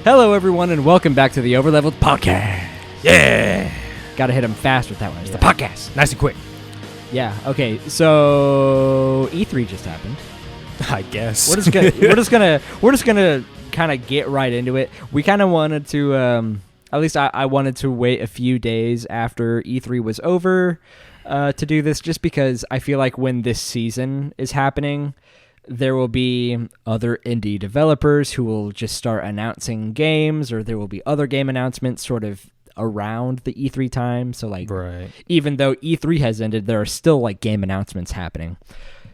Hello, everyone, and welcome back to the Overleveled Podcast. Yeah. Gotta hit him fast with that one. It's the podcast. Nice and quick. Yeah. Okay. So E3 just happened. I guess We're just gonna kind of get right into it. We kind of wanted to, at least I wanted to wait a few days after E3 was over to do this, just because I feel like when this season is happening, there will be other indie developers who will just start announcing games, or there will be other game announcements sort of around the E3 time. So like, right. Even though E3 has ended, there are still like game announcements happening.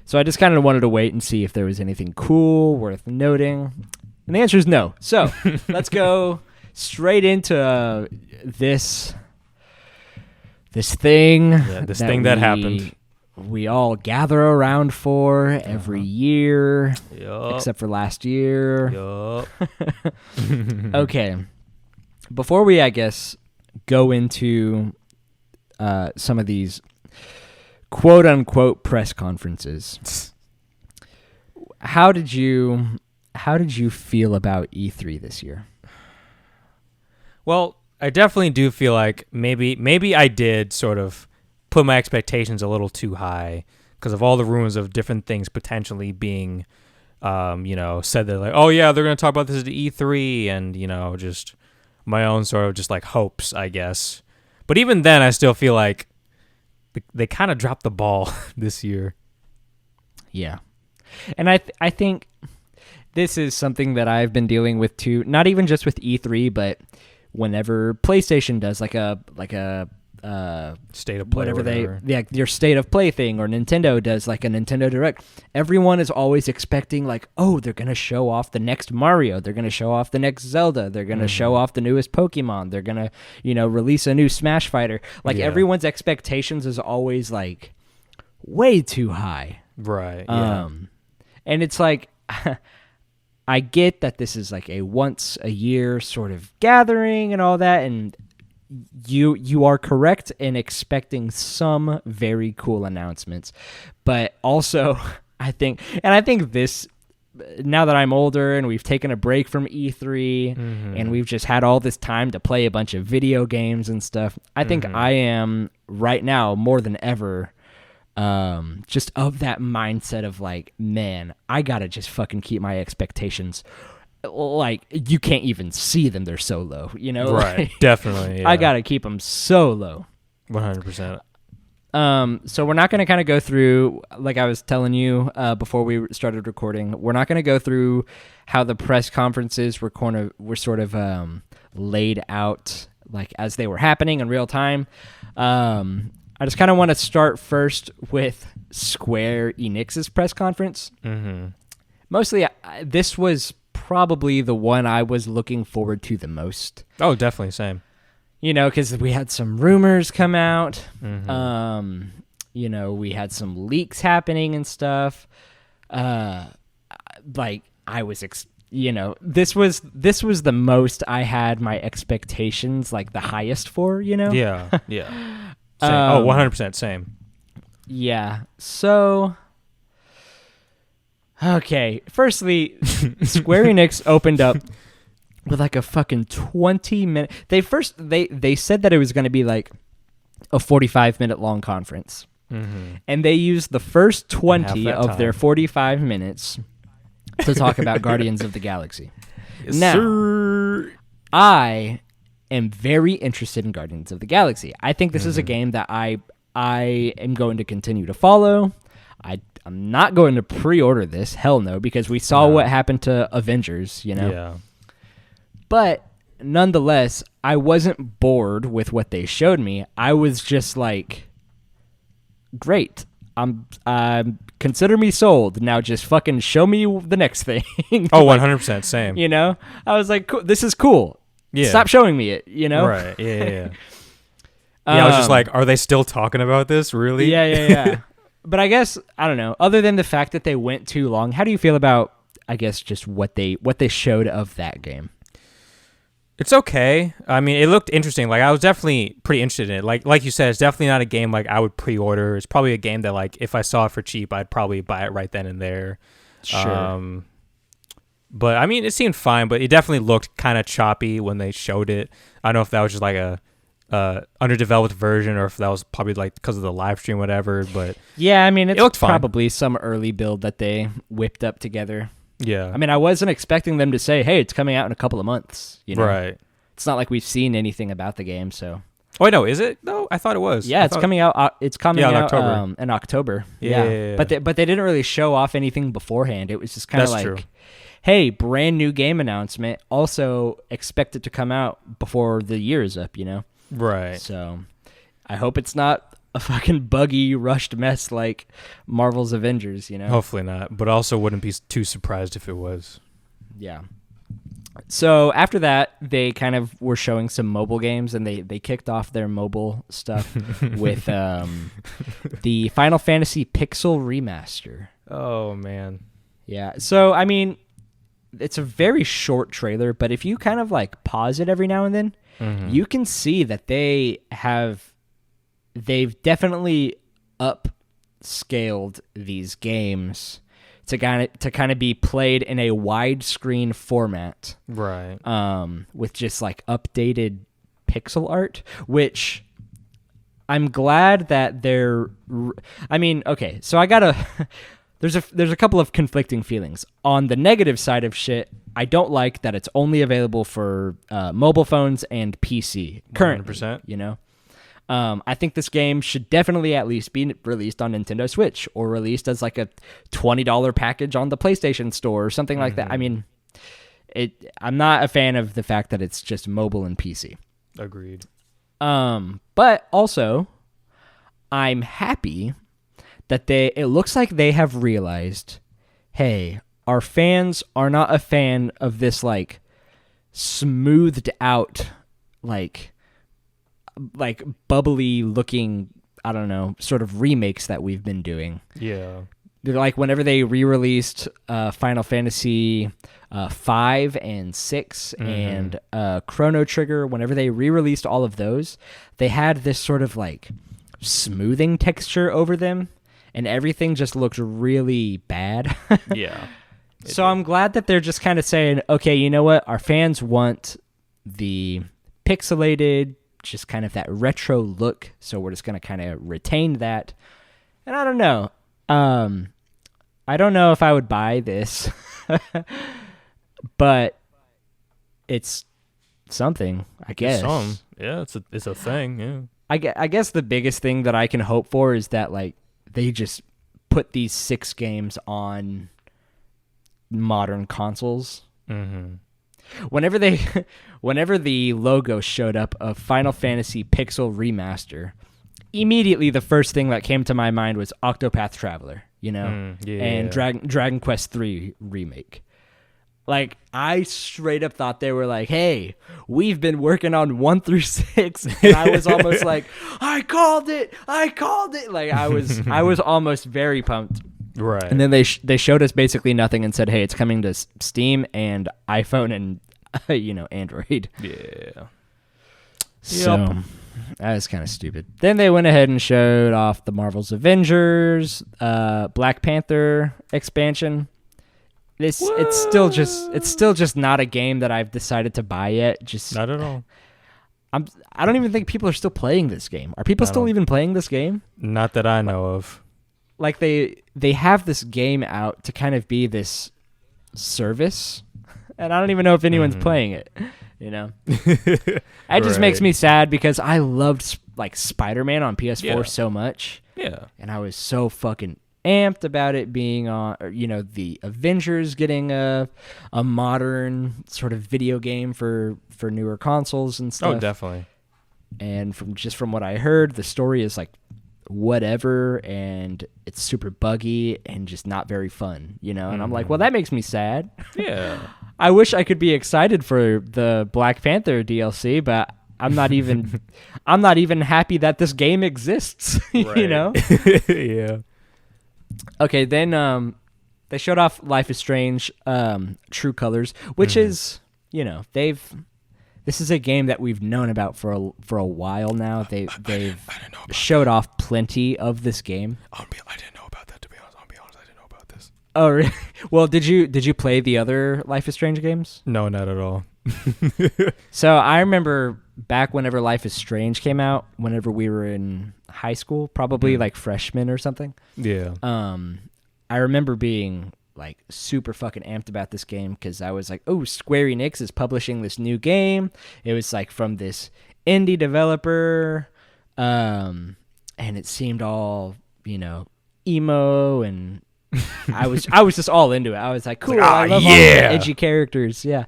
So I just kind of wanted to wait and see if there was anything cool worth noting. And the answer is no. So let's go straight into this thing. Yeah, this thing that happened. We all gather around for every year, except for last year. Yup. Okay. Before we, I guess, go into some of these quote-unquote press conferences, how did you feel about E3 this year? Well, I definitely do feel like maybe I did sort of put my expectations a little too high because of all the rumors of different things potentially being, said that like, oh yeah, they're going to talk about this at E3, and just my own sort of just like hopes, I guess. But even then, I still feel like they kind of dropped the ball this year. Yeah, and I think this is something that I've been dealing with too. Not even just with E3, but whenever PlayStation does like a state of play, whatever your state of play thing, or Nintendo does like a Nintendo Direct, everyone is always expecting like, oh, they're gonna show off the next Mario, they're gonna show off the next Zelda, they're gonna show off the newest Pokemon, they're gonna release a new Smash Fighter. Like everyone's expectations is always like way too high, right? Yeah. And it's like I get that this is like a once a year sort of gathering and all that, and you are correct in expecting some very cool announcements, but also I think this, now that I'm older and we've taken a break from E3 and we've just had all this time to play a bunch of video games and stuff, I think I am right now more than ever just of that mindset of like, man, I gotta just fucking keep my expectations, like, you can't even see them, they're so low, Right, like, definitely. Yeah. I gotta keep them so low. 100%. So we're not going to kind of go through, like I was telling you before we started recording, we're not going to go through how the press conferences were sort of laid out like as they were happening in real time. I just kind of want to start first with Square-Enix's press conference. Mostly, this was probably the one I was looking forward to the most. Oh, definitely, same. Because we had some rumors come out. We had some leaks happening and stuff. Like I was, this was the most I had my expectations, like the highest for, Yeah, yeah. Same. 100% same. Yeah. So, okay. Firstly, Square Enix opened up with like a fucking 20-minute. They said that it was going to be like a 45-minute long conference, and they used the first 20 of their 45 minutes to talk about Guardians of the Galaxy. Yes, now, sir. I am very interested in Guardians of the Galaxy. I think this is a game that I am going to continue to follow. I'm not going to pre-order this. Hell no, because we saw what happened to Avengers, Yeah. But nonetheless, I wasn't bored with what they showed me. I was just like, great. Consider me sold. Now just fucking show me the next thing. Oh, 100% same. I was like, cool, this is cool. Yeah. Stop showing me it, Right. Yeah. I was just like, are they still talking about this? Really? Yeah. But I guess, I don't know, other than the fact that they went too long, how do you feel about, I guess, just what they showed of that game? It's okay. I mean, it looked interesting. Like, I was definitely pretty interested in it. Like you said, it's definitely not a game like I would pre-order. It's probably a game that, like, if I saw it for cheap, I'd probably buy it right then and there. Sure. But I mean, it seemed fine, but it definitely looked kind of choppy when they showed it. I don't know if that was just like a underdeveloped version, or if that was probably like because of the live stream, whatever. But yeah, I mean, it looked fine. Probably some early build that they whipped up together. Yeah, I mean, I wasn't expecting them to say, "Hey, it's coming out in a couple of months." You know? Right. It's not like we've seen anything about the game, so. Oh, wait, no, is it? No, I thought it was. Yeah, it's coming out. It's coming out October. In October. Yeah. But they didn't really show off anything beforehand. It was just kind of like, true. Hey, brand new game announcement. Also expected to come out before the year is up. You know. Right. So, I hope it's not a fucking buggy, rushed mess like Marvel's Avengers. You know. Hopefully not. But also wouldn't be too surprised if it was. Yeah. So after that, they kind of were showing some mobile games, and they kicked off their mobile stuff with the Final Fantasy Pixel Remaster. Oh, man. Yeah. So, I mean, it's a very short trailer, but if you kind of like pause it every now and then, you can see that they've definitely upscaled these games to kind of be played in a widescreen format, right? With just like updated pixel art, which I'm glad that they're. I mean, okay, so I gotta. There's a couple of conflicting feelings. On the negative side of shit, I don't like that it's only available for mobile phones and PC currently. 100%. You know. I think this game should definitely at least be released on Nintendo Switch, or released as like a $20 package on the PlayStation Store or something like that. I mean, I'm not a fan of the fact that it's just mobile and PC. Agreed. But also, I'm happy that it looks like they have realized, hey, our fans are not a fan of this like smoothed out like bubbly looking, I don't know, sort of remakes that we've been doing. Yeah. They're like whenever they re-released Final Fantasy 5 and 6 and Chrono Trigger, whenever they re-released all of those, they had this sort of like smoothing texture over them, and everything just looked really bad. Yeah. So I'm glad that they're just kind of saying, okay, you know what? Our fans want the pixelated, just kind of that retro look, so we're just going to kind of retain that. And I don't know. I don't know if I would buy this, but it's something, I guess. Yeah, it's a thing, yeah. I guess the biggest thing that I can hope for is that like they just put these 6 games on modern consoles. Mm-hmm. Whenever the logo showed up of Final Fantasy Pixel Remaster, immediately the first thing that came to my mind was Octopath Traveler, you know, and Dragon Quest III Remake. Like, I straight up thought they were like, hey, we've been working on 1 through 6, and I was almost like, I called it. Like, I was almost very pumped. Right. And then they showed us basically nothing and said, hey, it's coming to Steam and iPhone and, Android. Yeah. So that was kind of stupid. Then they went ahead and showed off the Marvel's Avengers, Black Panther expansion. It's still just not a game that I've decided to buy yet. Just not at all. I don't even think people are still playing this game. Are people still even playing this game? Not that I know of. Like they have this game out to kind of be this service, and I don't even know if anyone's playing it. You know, it just makes me sad because I loved like Spider-Man on PS4 so much. Yeah, and I was so fucking amped about it being on, the Avengers getting a modern sort of video game for newer consoles and stuff. Oh, definitely. And from what I heard, the story is like whatever, and it's super buggy and just not very fun, and I'm like, well, that makes me sad. Yeah. I wish I could be excited for the Black Panther DLC, but I'm not even happy that this game exists. Yeah. Okay, then they showed off Life is Strange True Colors, which is, this is a game that we've known about for a while now. They've showed off plenty of this game. I didn't know about that, to be honest. I'll be honest, I didn't know about this. Oh, really? Well, did you play the other Life is Strange games? No, not at all. So I remember back whenever Life is Strange came out, whenever we were in high school, probably like freshmen or something. Yeah. I remember being like super fucking amped about this game because I was like, oh, Square-Enix is publishing this new game. It was like from this indie developer, and it seemed all, emo, and I was just all into it. I was like, cool, I love all the edgy characters. Yeah.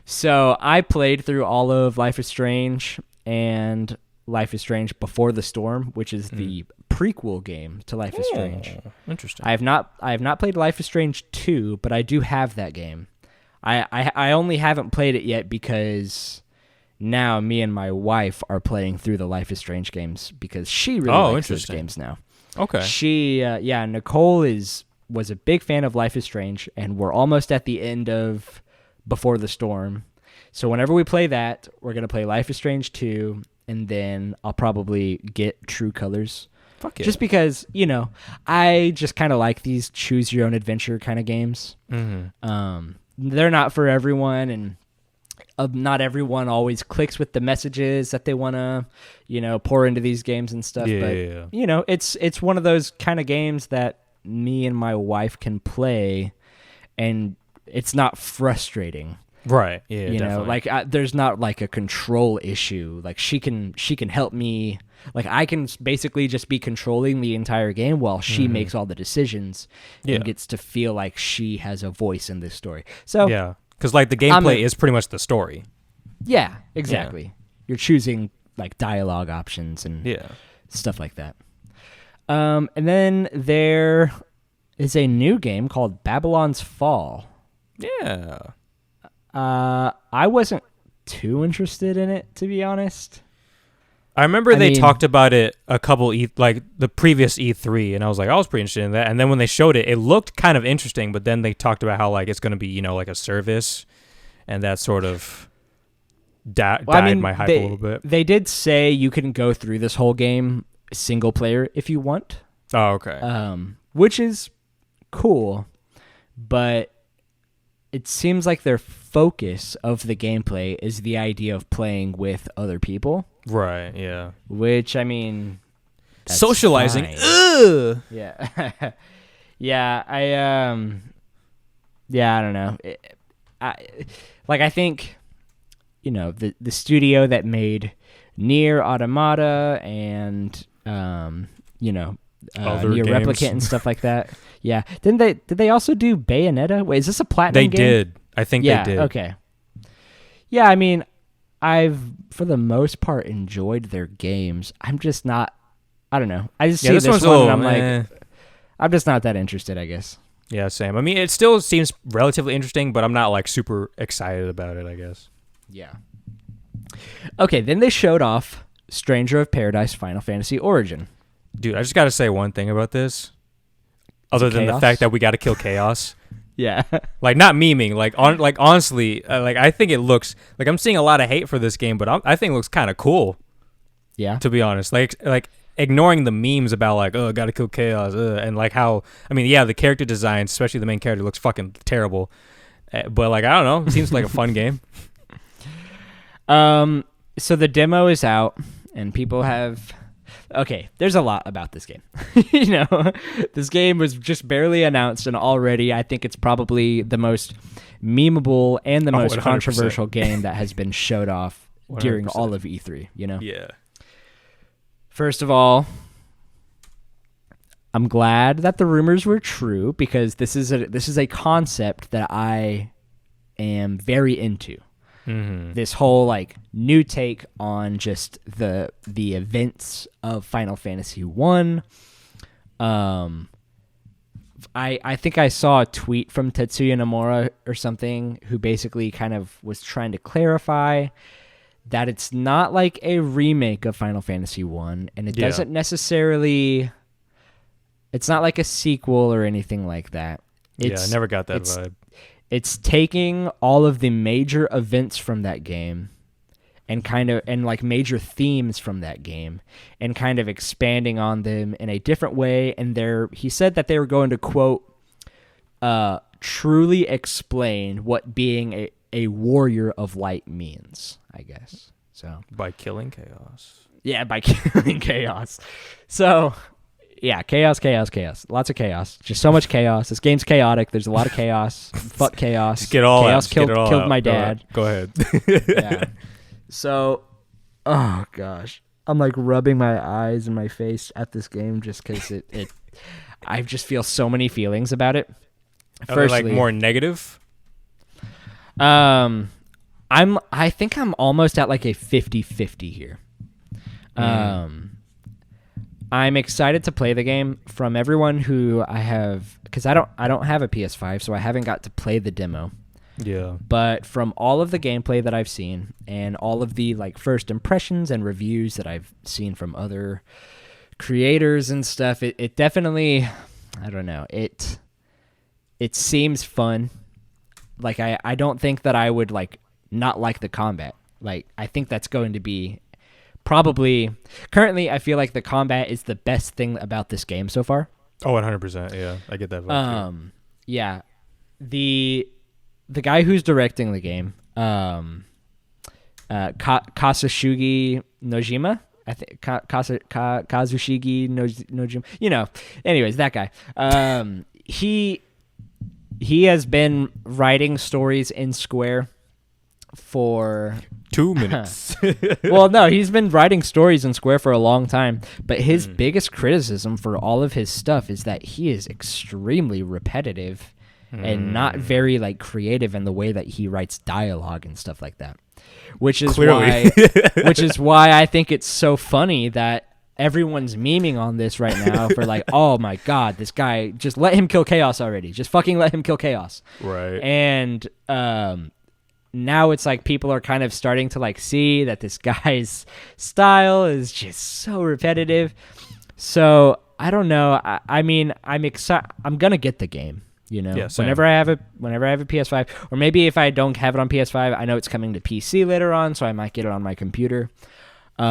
So I played through all of Life is Strange and Life is Strange Before the Storm, which is the prequel game to Life is Strange. Interesting. I have not played Life is Strange 2, but I do have that game. I only haven't played it yet because now me and my wife are playing through the Life is Strange games because she really likes those games now. Okay. Nicole was a big fan of Life is Strange, and we're almost at the end of Before the Storm. So whenever we play that, we're going to play Life is Strange 2, and then I'll probably get True Colors. Fuck yeah. Just because, I just kind of like these choose your own adventure kind of games. Mm-hmm. They're not for everyone, and not everyone always clicks with the messages that they want to, pour into these games and stuff. Yeah, but, it's one of those kind of games that me and my wife can play, and it's not frustrating. Right. Yeah. Definitely. Like there's not like a control issue. Like she can help me. Like I can basically just be controlling the entire game while she makes all the decisions and gets to feel like she has a voice in this story. So yeah, because like the gameplay is pretty much the story. Yeah, exactly. Yeah. You're choosing like dialogue options and stuff like that. And then there is a new game called Babylon's Fall. Yeah. I wasn't too interested in it, to be honest. I remember they talked about it a couple like the previous E3, and I was like, I was pretty interested in that. And then when they showed it, it looked kind of interesting. But then they talked about how like it's going to be, like a service, and that sort of died my hype a little bit. They did say you can go through this whole game single player if you want. Oh, okay. Which is cool, but it seems like their focus of the gameplay is the idea of playing with other people. Right, yeah. Which, I mean, that's socializing. fine. Ugh. Yeah. I don't know. I think, the studio that made Nier Automata and, Nier Replicant and stuff like that. Yeah. Did they also do Bayonetta? Wait, is this a Platinum game? They did. I think they did. Okay. Yeah, I mean, I've, for the most part, enjoyed their games. I'm just not, I don't know. I just see this one and I'm like, I'm just not that interested, I guess. Yeah, same. I mean, it still seems relatively interesting, but I'm not like super excited about it, I guess. Yeah. Okay, then they showed off Stranger of Paradise Final Fantasy Origin. Dude, I just got to say one thing about this. Other than the fact that we got to kill Chaos. Yeah. Like, not memeing. Like honestly, like, I think it looks... Like, I'm seeing a lot of hate for this game, but I think it looks kind of cool. Yeah. To be honest. Like ignoring the memes about, like, oh, got to kill Chaos, and, like, how... I mean, yeah, the character design, especially the main character, looks fucking terrible. But, like, I don't know. It seems like a fun game. So the demo is out, and people have... Okay, there's a lot about this game. This game was just barely announced, and already I think it's probably the most memeable and the most 100%. Controversial game that has been showed off during 100%. all of E3, Yeah. First of all, I'm glad that the rumors were true because this is a concept that I am very into. Mm-hmm. This whole like new take on just the events of Final Fantasy 1. I think I saw a tweet from Tetsuya Nomura or something who basically kind of was trying to clarify that it's not like a remake of Final Fantasy 1, and it doesn't necessarily... It's not like a sequel or anything like that. I never got that vibe. It's taking all of the major events from that game and like major themes from that game and kind of expanding on them in a different way. And he said that they were going to, quote, truly explain what being a warrior of light means, I guess. So by killing chaos. Yeah, by killing chaos. So yeah, chaos. Lots of chaos. Just so much chaos. This game's chaotic. There's a lot of chaos. Fuck chaos. Just get all chaos out. Killed out. My dad. Go ahead. Yeah. So, oh gosh, I'm like rubbing my eyes and my face at this game just because it. I just feel so many feelings about it. Are they like more negative? I think I'm almost at like a 50-50 here. I'm excited to play the game. From everyone who I have, because I don't have a PS5, so I haven't got to play the demo. Yeah. But from all of the gameplay that I've seen and all of the like first impressions and reviews that I've seen from other creators and stuff, it definitely, I don't know, it seems fun. Like I don't think that I would like not like the combat. Like I think that's going to be probably, currently I feel like the combat is the best thing about this game so far. Oh, 100%. Yeah, I get that vibe. Yeah. The guy who's directing the game, Kazushige Nojima, I think Kazushige Nojima. You know, anyways, that guy. He has been writing stories in Square for 2 minutes. Well, no, he's been writing stories in Square for a long time, but his biggest criticism for all of his stuff is that he is extremely repetitive and not very like creative in the way that he writes dialogue and stuff like that. Which is why I think it's so funny that everyone's memeing on this right now for like, oh my god, this guy, just let him kill chaos already. Just fucking let him kill chaos. Right. And now it's like people are kind of starting to like see that this guy's style is just so repetitive. So I don't know. I mean, I'm excited. I'm gonna get the game. You know, yeah, whenever I have a PS5, or maybe if I don't have it on PS5, I know it's coming to PC later on, so I might get it on my computer. Dude,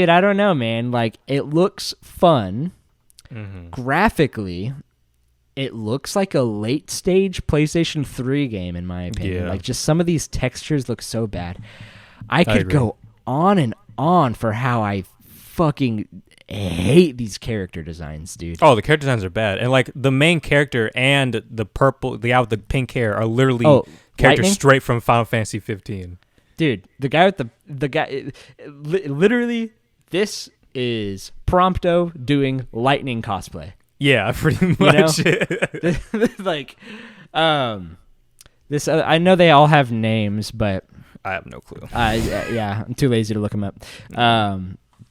I don't know, man. Like, it looks fun. Graphically, it looks like a late stage PlayStation 3 game, in my opinion. Yeah. Like, just some of these textures look so bad. I could go on and on for how I fucking hate these character designs, dude. Oh, the character designs are bad, and like the main character and the guy with the pink hair are literally characters Lightning? straight from Final Fantasy 15. Dude, the guy with the guy, literally, this is Prompto doing Lightning cosplay. Yeah, pretty much. You know? Like, this. I know they all have names, but I have no clue. Yeah, I'm too lazy to look them up.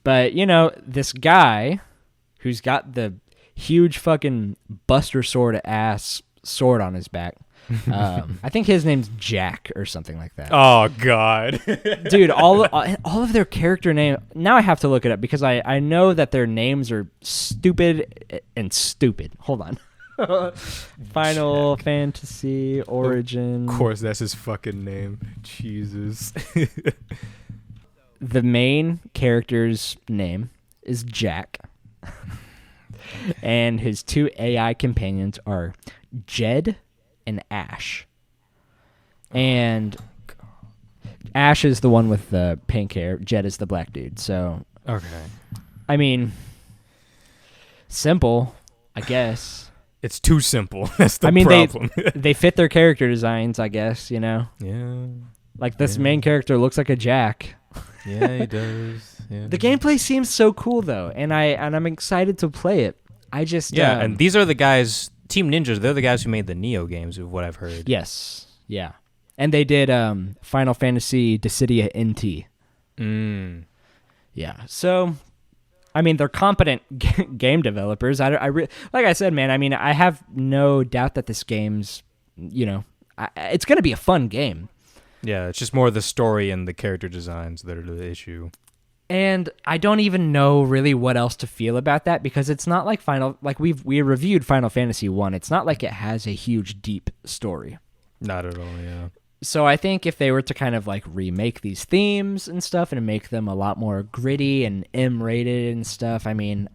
But you know, this guy who's got the huge fucking Buster Sword ass sword on his back. I think his name's Jack or something like that. Oh God, dude! All of their character name. Now I have to look it up because I know that their names are stupid and stupid. Hold on. Final Jack. Fantasy Origin. Of course, that's his fucking name. Jesus. The main character's name is Jack, and his two AI companions are Jed and Ash. And Ash is the one with the pink hair. Jed is the black dude. So, okay. I mean, simple, I guess. It's too simple. That's the problem. They fit their character designs, I guess, you know? Yeah. Like, this main character looks like a Jack. Yeah, he does. Yeah. The gameplay seems so cool, though, and I'm excited to play it. I just... Yeah, and these are the guys... Team Ninjas, they're the guys who made the Neo games, of what I've heard. Yes, yeah. And they did Final Fantasy Dissidia NT. Yeah, so... I mean, they're competent game developers. Like I said, man, I mean, I have no doubt that this game's, you know... it's going to be a fun game. Yeah, it's just more the story and the character designs that are the issue. And I don't even know really what else to feel about that because it's not like we reviewed Final Fantasy 1. It's not like it has a huge deep story. Not at all, yeah. So I think if they were to kind of like remake these themes and stuff and make them a lot more gritty and M-rated and stuff, I mean,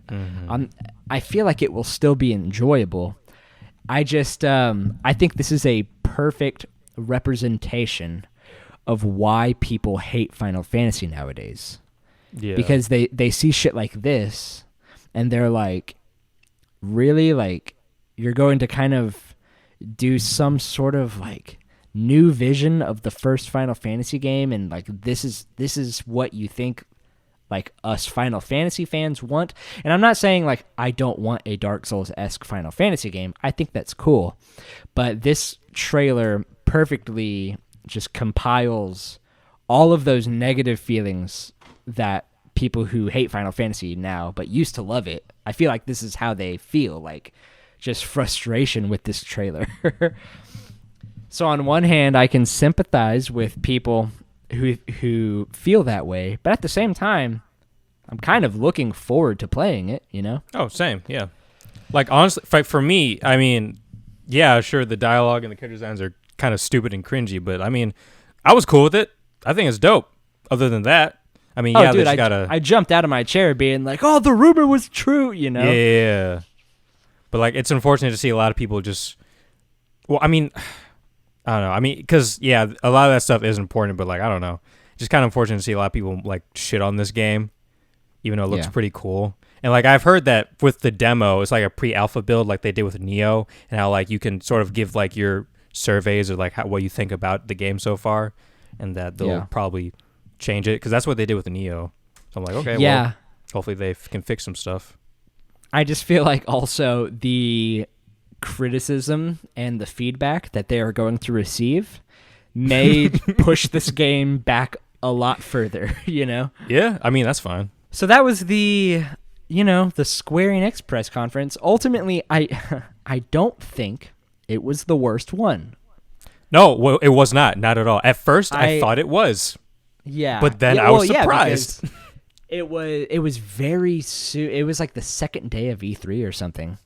I feel like it will still be enjoyable. I think this is a perfect representation of why people hate Final Fantasy nowadays. Yeah. Because they see shit like this and they're like, really? Like, you're going to kind of do some sort of like new vision of the first Final Fantasy game, and like this is what you think like us Final Fantasy fans want. And I'm not saying like I don't want a Dark Souls-esque Final Fantasy game. I think that's cool. But this trailer perfectly just compiles all of those negative feelings that people who hate Final Fantasy now but used to love it, I feel like this is how they feel, like just frustration with this trailer. So on one hand, I can sympathize with people who feel that way, but at the same time, I'm kind of looking forward to playing it, you know? Oh, same, yeah. Like, honestly, for me, I mean, yeah, sure, the dialogue and the character designs are kind of stupid and cringy, but I mean, I was cool with it. I think it's dope. Other than that, I mean, yeah, dude, they just gotta... I jumped out of my chair being like, oh, the rumor was true, you know? Yeah. But, like, it's unfortunate to see a lot of people just... Well, I mean... I don't know. I mean, because, yeah, a lot of that stuff is important, but, like, I don't know. Just kind of unfortunate to see a lot of people, like, shit on this game, even though it looks pretty cool. And, like, I've heard that with the demo, it's like a pre-alpha build like they did with Neo, and how, like, you can sort of give, like, your surveys or, like, what you think about the game so far, and that they'll probably change it, because that's what they did with the Neo. So I'm like, okay, well, hopefully they can fix some stuff. I just feel like also the criticism and the feedback that they are going to receive may push this game back a lot further, you know? Yeah, I mean, that's fine. So that was the Square-Enix press conference. Ultimately, I don't think it was the worst one. No, well, it was not at all. At first, I thought it was. Yeah. But then I was surprised. It was very soon. It was like the second day of E3 or something.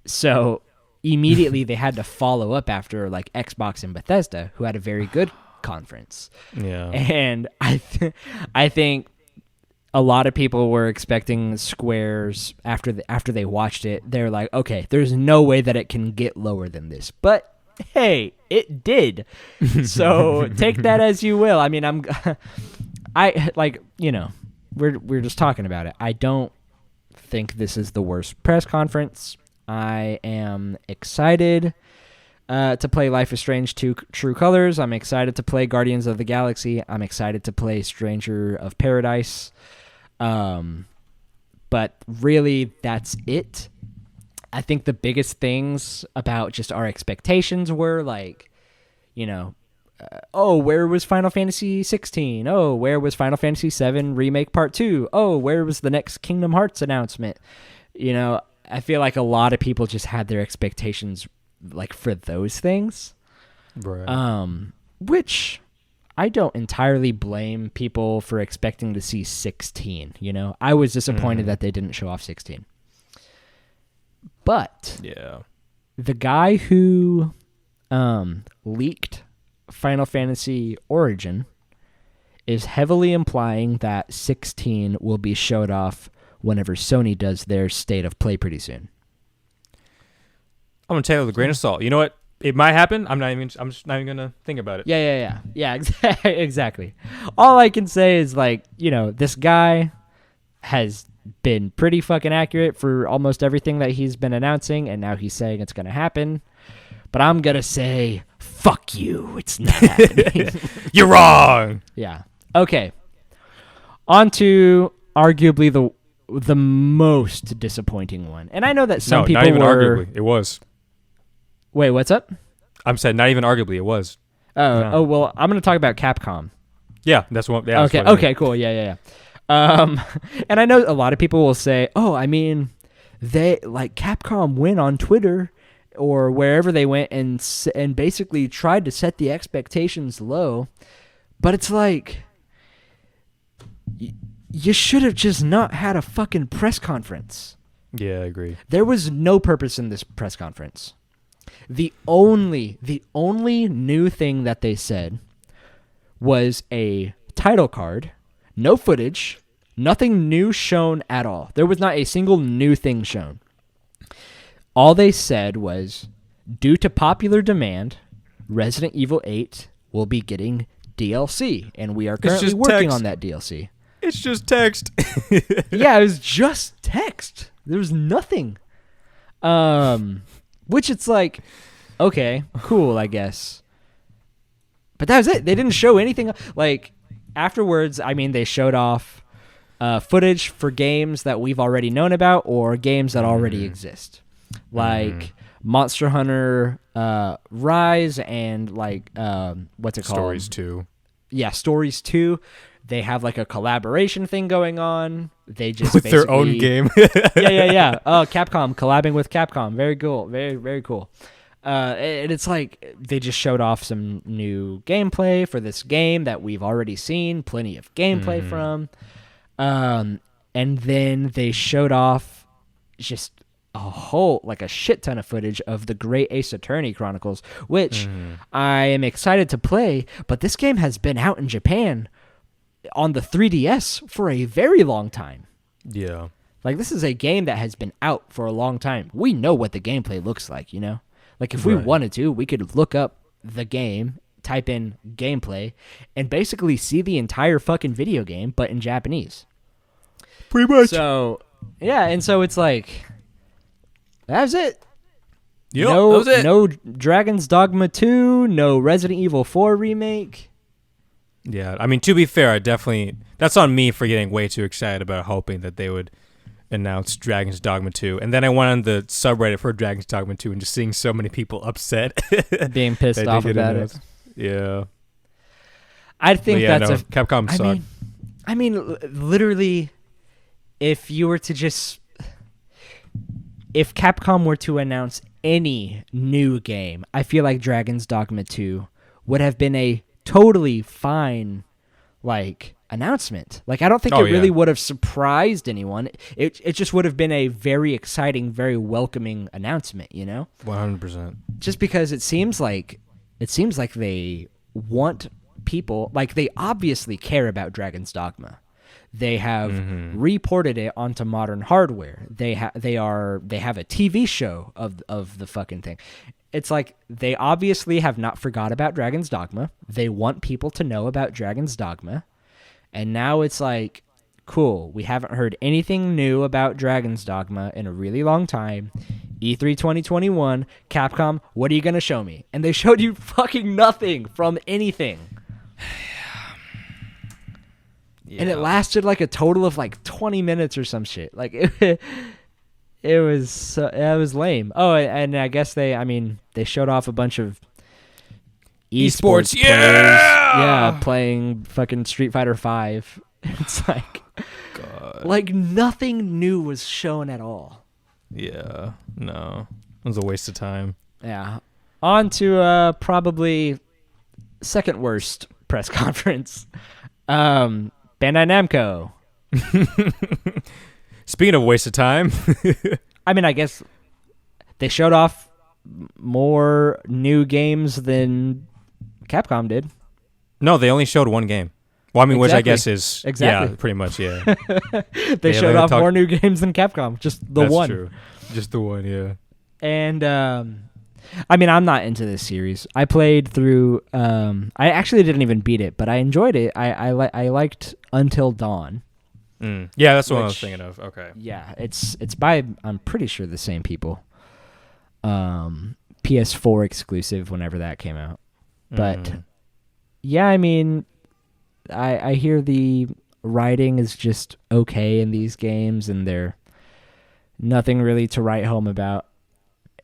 So immediately they had to follow up after like Xbox and Bethesda, who had a very good conference. Yeah. And I think a lot of people were expecting Square's after they watched it. They're like, okay, there's no way that it can get lower than this. But hey, it did. So take that as you will. I mean, I like, you know, we're just talking about it. I don't think this is the worst press conference. I am excited to play Life is Strange 2 True Colors. I'm excited to play Guardians of the Galaxy. I'm excited to play Stranger of Paradise. But really, that's it. I think the biggest things about just our expectations were like, you know, where was Final Fantasy 16? Oh, where was Final Fantasy 7 Remake Part 2? Oh, where was the next Kingdom Hearts announcement? You know, I feel like a lot of people just had their expectations like for those things. Right. Which I don't entirely blame people for expecting to see 16, you know? I was disappointed that they didn't show off 16. But yeah, the guy who leaked Final Fantasy Origin is heavily implying that 16 will be showed off whenever Sony does their State of Play pretty soon. I'm gonna take it with a grain of salt. You know what? It might happen. I'm just not even gonna think about it. Yeah. Exactly. All I can say is like, you know, this guy has been pretty fucking accurate for almost everything that he's been announcing, and now he's saying it's gonna happen. But I'm gonna say, fuck you. It's not happening. You're wrong. Yeah. Okay. On to arguably the most disappointing one. And I know that some people not even were... arguably. It was. Wait, what's up? I'm saying not even arguably. It was. Oh, well, I'm going to talk about Capcom. Yeah, that's what. Yeah, okay. That's what I mean. Okay. Cool. Yeah. And I know a lot of people will say, "Oh, I mean, they like Capcom went on Twitter or wherever they went and basically tried to set the expectations low," but it's like you should have just not had a fucking press conference. Yeah, I agree. There was no purpose in this press conference. The only new thing that they said was a title card, no footage, nothing new shown at all. There was not a single new thing shown. All they said was, due to popular demand, Resident Evil 8 will be getting DLC, and we are currently working on that DLC. It's just text. Yeah, it was just text. There was nothing. Which it's like, okay, cool, I guess. But that was it. They didn't show anything. Like, afterwards, I mean, they showed off footage for games that we've already known about or games that already exist. Like Monster Hunter Rise and like, what's it called? Stories 2. Yeah, Stories 2. They have like a collaboration thing going on. They just with their own game. yeah. Oh, Capcom collabing with Capcom. Very cool. Very, very cool. And it's like they just showed off some new gameplay for this game that we've already seen plenty of gameplay from. And then they showed off just a shit ton of footage of the Great Ace Attorney Chronicles, which I am excited to play, but this game has been out in Japan on the 3DS for a very long time. Yeah. Like, this is a game that has been out for a long time. We know what the gameplay looks like, you know? Like, if we wanted to, we could look up the game, type in gameplay, and basically see the entire fucking video game, but in Japanese. Pretty much. So, yeah, and so it's like, that's it. Yep, that was it. No Dragon's Dogma 2, no Resident Evil 4 remake. Yeah, I mean, to be fair, that's on me for getting way too excited about hoping that they would announce Dragon's Dogma 2. And then I went on the subreddit for Dragon's Dogma 2 and just seeing so many people upset. Being pissed off about it. Yeah. I think Capcom sucked. I mean, literally, if Capcom were to announce any new game, I feel like Dragon's Dogma 2 would have been a totally fine, like, announcement. Like, I don't think it really would have surprised anyone. It just would have been a very exciting, very welcoming announcement, you know? 100%. Just because it seems like they want people, like, they obviously care about Dragon's Dogma. They have reported it onto modern hardware. They have a TV show of the fucking thing. It's like they obviously have not forgot about Dragon's Dogma. They want people to know about Dragon's Dogma. And now it's like, cool, we haven't heard anything new about Dragon's Dogma in a really long time. E3 2021, Capcom, what are you going to show me? And they showed you fucking nothing from anything. Yeah. And it lasted like a total of like 20 minutes or some shit. Like it was lame. Oh, and I guess they showed off a bunch of esports players. Yeah, playing fucking Street Fighter 5. It's like, God. Like nothing new was shown at all. Yeah, no, it was a waste of time. Yeah, on to probably second worst press conference. Bandai Namco. Speaking of waste of time, I mean, I guess they showed off more new games than Capcom did. No, they only showed one game. Well, I mean, exactly. Which I guess is yeah, pretty much, yeah. They showed off more new games than Capcom, just the one. That's true. Just the one, yeah. And I mean, I'm not into this series. I played through. I actually didn't even beat it, but I enjoyed it. I liked Until Dawn. Yeah, that's what I was thinking of. Okay. Yeah, it's by, I'm pretty sure, the same people. PS4 exclusive whenever that came out. But yeah, I mean, I hear the writing is just okay in these games, and they're nothing really to write home about.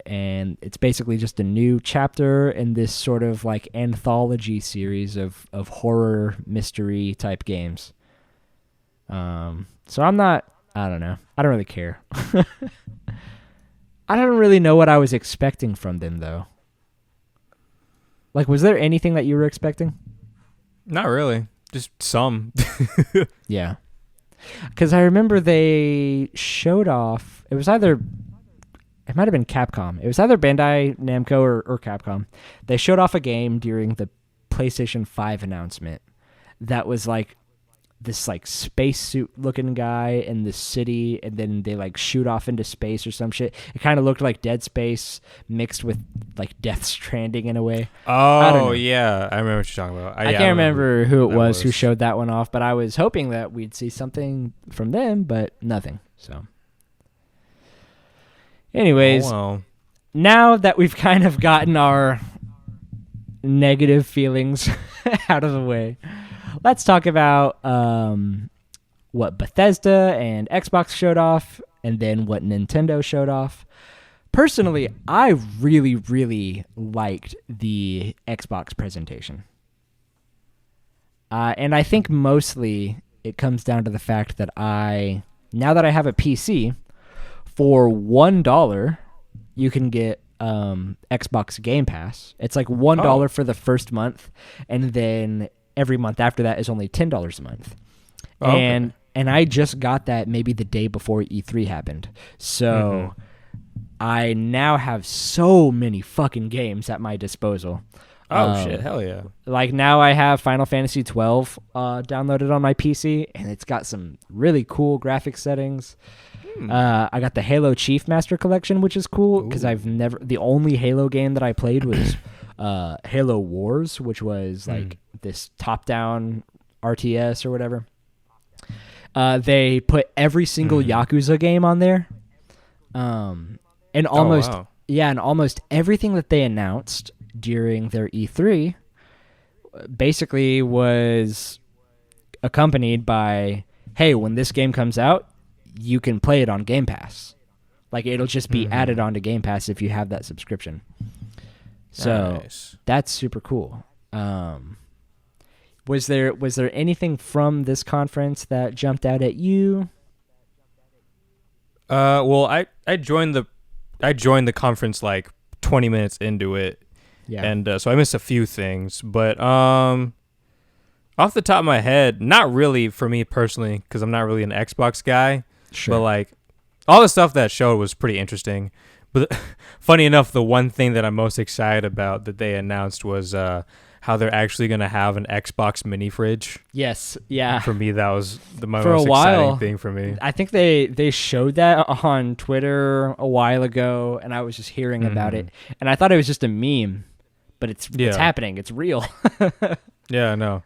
And it's basically just a new chapter in this sort of like anthology series of horror mystery type games. So I don't know. I don't really care. I don't really know what I was expecting from them, though. Like, was there anything that you were expecting? Not really. Just some. Yeah. Because I remember they showed off, it might have been Capcom. It was either Bandai Namco or Capcom. They showed off a game during the PlayStation 5 announcement that was like this like spacesuit looking guy in the city, and then they like shoot off into space or some shit. It kind of looked like Dead Space mixed with like Death Stranding in a way. Oh yeah, I remember what you're talking about. I can't remember who it was who showed that one off, but I was hoping that we'd see something from them, but nothing. So, anyways, now that we've kind of gotten our negative feelings out of the way, let's talk about what Bethesda and Xbox showed off, and then what Nintendo showed off. Personally, I really, really liked the Xbox presentation. And I think mostly it comes down to the fact that now that I have a PC, for $1, you can get Xbox Game Pass. It's like $1 for the first month, and then every month after that is only $10 a month. And I just got that maybe the day before E3 happened. So I now have so many fucking games at my disposal. Oh shit, hell yeah. Like now I have Final Fantasy 12 downloaded on my PC, and it's got some really cool graphic settings. I got the Halo Chief Master Collection, which is cool because the only Halo game that I played was Halo Wars, which was like this top-down RTS or whatever. They put every single Yakuza game on there, and almost everything that they announced during their E3 basically was accompanied by, hey, when this game comes out, you can play it on Game Pass. Like, it'll just be added onto Game Pass if you have that subscription. So that's super cool. Was there anything from this conference that jumped out at you? Well, I joined the conference like 20 minutes into it. Yeah. And so I missed a few things, but off the top of my head, not really for me personally, because I'm not really an Xbox guy. Sure. But like all the stuff that showed was pretty interesting. But funny enough, the one thing that I'm most excited about that they announced was how they're actually going to have an Xbox mini fridge. Yes, yeah. For me, that was the most exciting thing for me. I think they showed that on Twitter a while ago, and I was just hearing about it. And I thought it was just a meme, but it's happening. It's real. Yeah, no.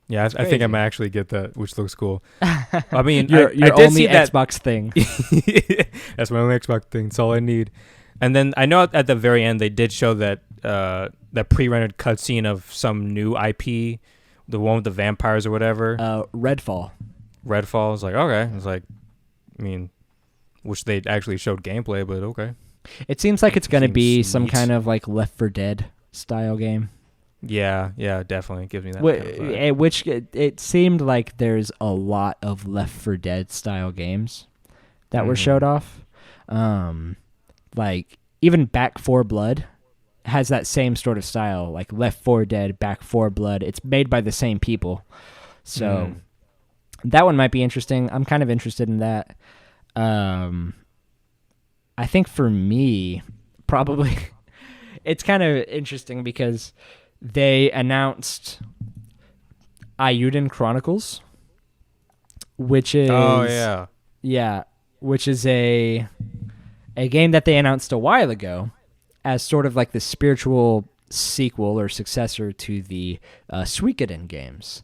Yeah, I think I might actually get that, which looks cool. I mean, your I did only see that Xbox thing. That's my only Xbox thing. It's all I need. And then I know at the very end they did show that that pre-rendered cutscene of some new IP, the one with the vampires or whatever. Redfall. Redfall was like, okay. It's like, I mean, wish they actually showed gameplay, but okay. It seems like it's going to be some kind of like Left 4 Dead style game. Yeah, definitely. It gives me that kind of vibe. Which it seemed like there's a lot of Left 4 Dead style games that were showed off. Like even Back 4 Blood has that same sort of style, like Left 4 Dead, Back 4 Blood. It's made by the same people. So that one might be interesting. I'm kind of interested in that. I think for me, probably it's kind of interesting because they announced Ayuden Chronicles, which is which is a game that they announced a while ago as sort of like the spiritual sequel or successor to the Suikoden games,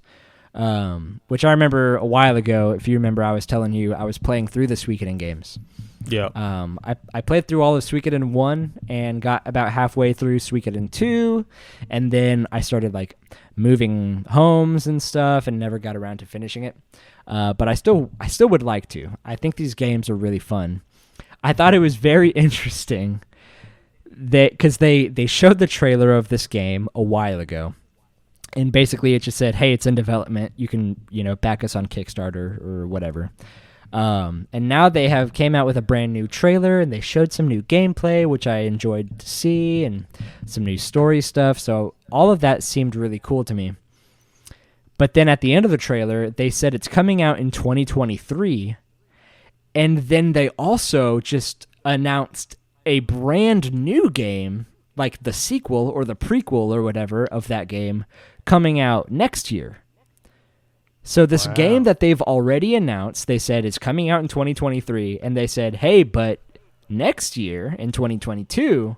which I remember a while ago. If you remember, I was telling you I was playing through the Suikoden games. Yeah. I played through all of Suikoden 1 and got about halfway through Suikoden 2, and then I started like moving homes and stuff and never got around to finishing it. But I still would like to. I think these games are really fun. I thought it was very interesting that because they showed the trailer of this game a while ago, and basically it just said, "Hey, it's in development. You can back us on Kickstarter or whatever." And now they have came out with a brand new trailer, and they showed some new gameplay, which I enjoyed to see, and some new story stuff. So all of that seemed really cool to me. But then at the end of the trailer, they said it's coming out in 2023. And then they also just announced a brand new game, like the sequel or the prequel or whatever of that game, coming out next year. So this Wow. game that they've already announced, they said is coming out in 2023, and they said, hey, but next year in 2022,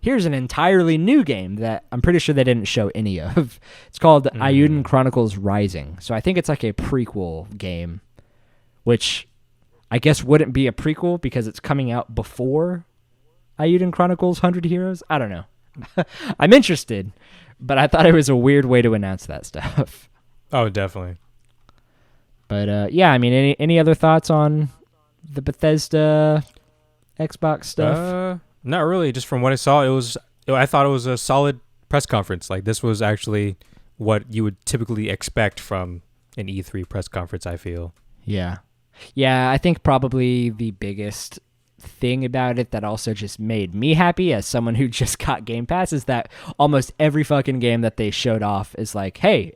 here's an entirely new game that I'm pretty sure they didn't show any of. It's called Ayuden Chronicles Rising. So I think it's like a prequel game, which I guess wouldn't be a prequel because it's coming out before Ayuden Chronicles 100 Heroes. I don't know. I'm interested, but I thought it was a weird way to announce that stuff. Oh, definitely. But yeah, I mean, any other thoughts on the Bethesda Xbox stuff? Not really. Just from what I saw, I thought it was a solid press conference. Like, this was actually what you would typically expect from an E3 press conference, I feel. Yeah. Yeah, I think probably the biggest thing about it that also just made me happy as someone who just got Game Pass is that almost every fucking game that they showed off is like, hey,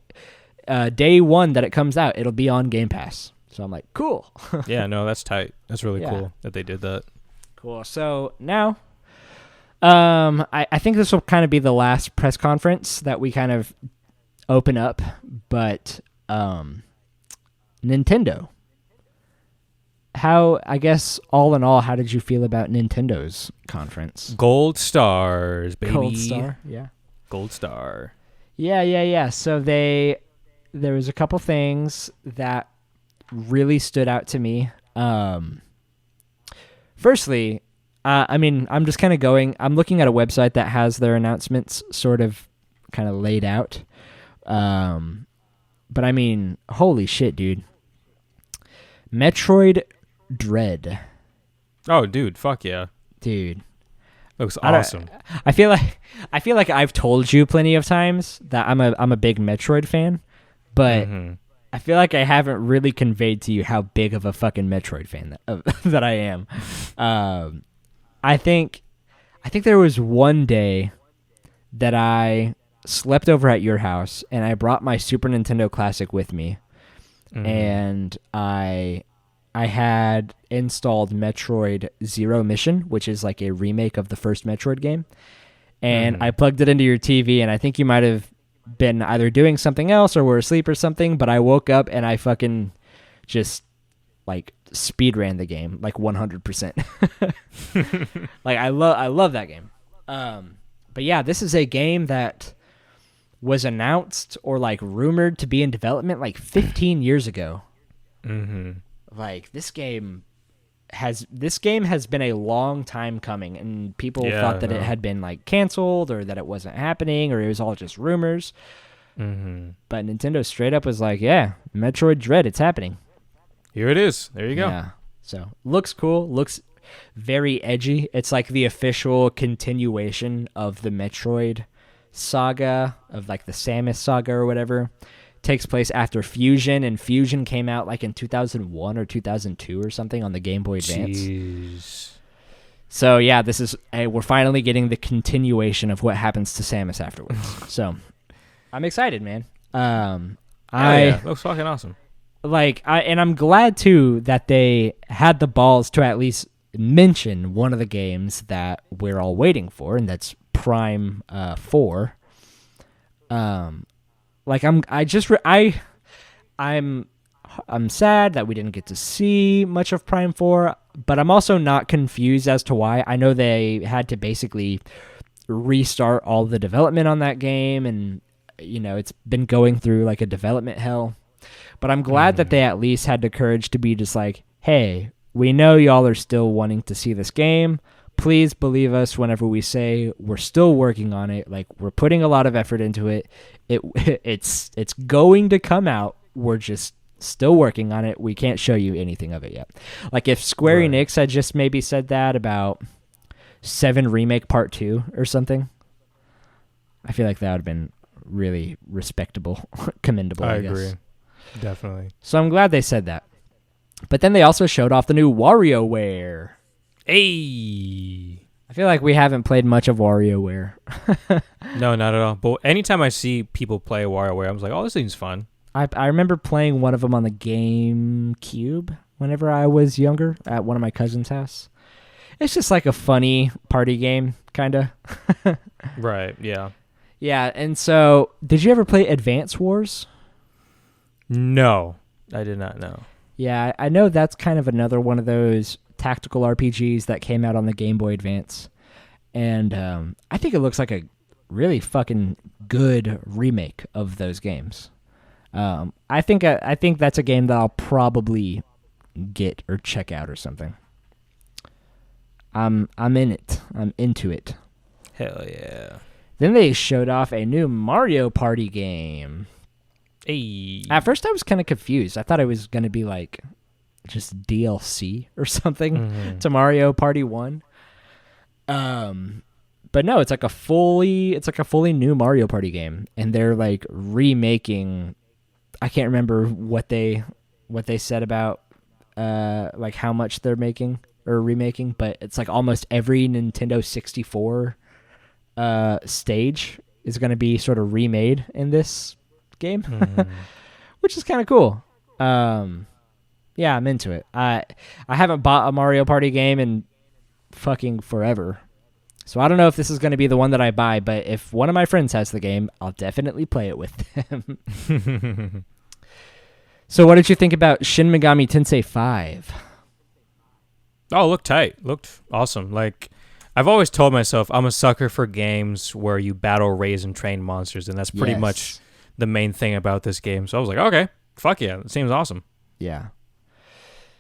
day one that it comes out, it'll be on Game Pass. So I'm like, cool. Yeah, no, that's tight. That's really cool that they did that. Cool. So now, I think this will kind of be the last press conference that we kind of open up, but Nintendo. I guess all in all, how did you feel about Nintendo's conference? Gold stars, baby. Gold star, yeah. Gold star. Yeah. So there was a couple things that really stood out to me. Firstly, I mean, I'm just kind of I'm looking at a website that has their announcements sort of kind of laid out. But I mean, holy shit, dude. Metroid Dread. Oh, dude, fuck yeah. Dude. Looks awesome. I feel like I've told you plenty of times that I'm a big Metroid fan, but I feel like I haven't really conveyed to you how big of a fucking Metroid fan that I am. I think there was one day that I slept over at your house and I brought my Super Nintendo Classic with me, and I had installed Metroid Zero Mission, which is like a remake of the first Metroid game, and I plugged it into your TV, and I think you might have been either doing something else or were asleep or something, but I woke up and I fucking just like speed ran the game like 100%. Like I love that game. But yeah, this is a game that was announced or like rumored to be in development like 15 years ago. Like this game has been a long time coming, and people thought that it had been like canceled or that it wasn't happening or it was all just rumors. But Nintendo straight up was like, yeah, Metroid Dread, it's happening. Here it is. There you go. Yeah. So looks cool. Looks very edgy. It's like the official continuation of the Metroid saga, of like the Samus saga or whatever. Takes place after Fusion, and Fusion came out like in 2001 or 2002 or something on the Game Boy Advance. Jeez. So yeah, we're finally getting the continuation of what happens to Samus afterwards. So I'm excited, man. Looks fucking awesome. And I'm glad too that they had the balls to at least mention one of the games that we're all waiting for, and that's Prime 4. I'm sad that we didn't get to see much of Prime 4, but I'm also not confused as to why. I know they had to basically restart all the development on that game, and it's been going through like a development hell. But I'm glad that they at least had the courage to be just like, hey, we know y'all are still wanting to see this game. Please believe us whenever we say we're still working on it. Like, we're putting a lot of effort into it. It's going to come out. We're just still working on it. We can't show you anything of it yet. Like, if Square-Enix had just maybe said that about 7 Remake Part 2 or something, I feel like that would have been really respectable, commendable, I guess. Agree. Definitely. So I'm glad they said that. But then they also showed off the new WarioWare. Hey! I feel like we haven't played much of WarioWare. No, not at all. But anytime I see people play WarioWare, I'm like, oh, this thing's fun. I remember playing one of them on the GameCube whenever I was younger at one of my cousin's house. It's just like a funny party game, kind of. Right, yeah. Yeah, and so did you ever play Advance Wars? No, I did not know. Yeah, I know that's kind of another one of those tactical RPGs that came out on the Game Boy Advance. And I think it looks like a really fucking good remake of those games. I think that's a game that I'll probably get or check out or something. I'm in it. I'm into it. Hell yeah. Then they showed off a new Mario Party game. Hey. At first I was kind of confused. I thought it was going to be like just DLC or something to Mario Party 1. But no, it's like a fully new Mario Party game, and they're like remaking. I can't remember what they said about like how much they're making or remaking, but it's like almost every Nintendo 64 stage is going to be sort of remade in this game, which is kind of cool. Yeah, I'm into it. I haven't bought a Mario Party game in fucking forever. So I don't know if this is going to be the one that I buy, but if one of my friends has the game, I'll definitely play it with them. So what did you think about Shin Megami Tensei 5? Oh, looked tight. Looked awesome. Like, I've always told myself I'm a sucker for games where you battle, raise, and train monsters, and that's pretty much the main thing about this game. So I was like, okay, fuck yeah, it seems awesome. Yeah.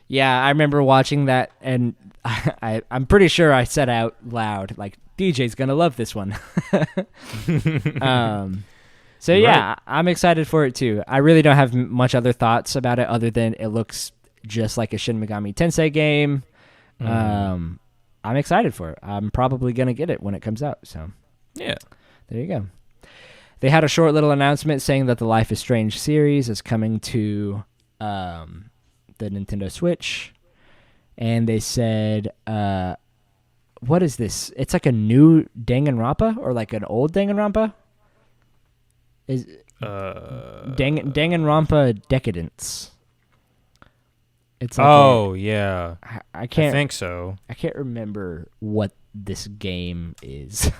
Yeah, I remember watching that, and I'm pretty sure I said out loud, like, DJ's going to love this one. So, yeah, right. I'm excited for it, too. I really don't have much other thoughts about it other than it looks just like a Shin Megami Tensei game. I'm excited for it. I'm probably going to get it when it comes out. So, yeah, there you go. They had a short little announcement saying that the Life is Strange series is coming to the Nintendo Switch, and they said, what is this? It's like a new Danganronpa or like an old Danganronpa? Is Danganronpa Decadence? It's like yeah. I can't. I think so. I can't remember what this game is,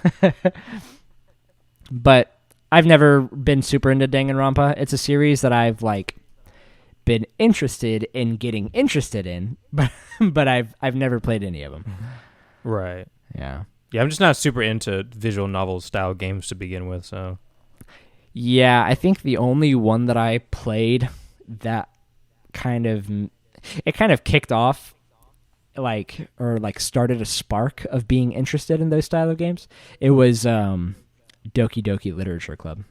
but I've never been super into Danganronpa. It's a series that I've like been interested in getting interested in, but I've never played any of them. Right. Yeah. Yeah, I'm just not super into visual novel style games to begin with, so. Yeah, I think the only one that I played that kind of kicked off or started a spark of being interested in those style of games. It was Doki Doki Literature Club.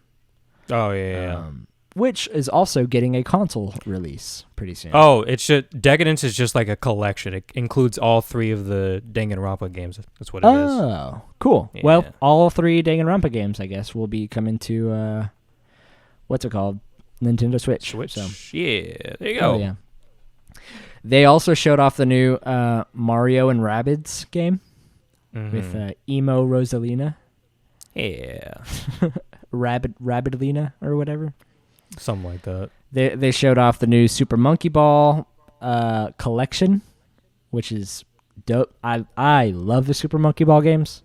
Oh yeah. Which is also getting a console release pretty soon. Oh, Decadence is just like a collection. It includes all 3 of the Danganronpa games. That's what it is. Oh, cool. Yeah. Well, all 3 Danganronpa games, I guess, will be coming to what's it called? Nintendo Switch. So. Yeah, there you go. Oh, yeah. They also showed off the new Mario and Rabbids game with Emo Rosalina. Yeah. Rabbidlina or whatever. Something like that. They showed off the new Super Monkey Ball collection, which is dope. I love the Super Monkey Ball games.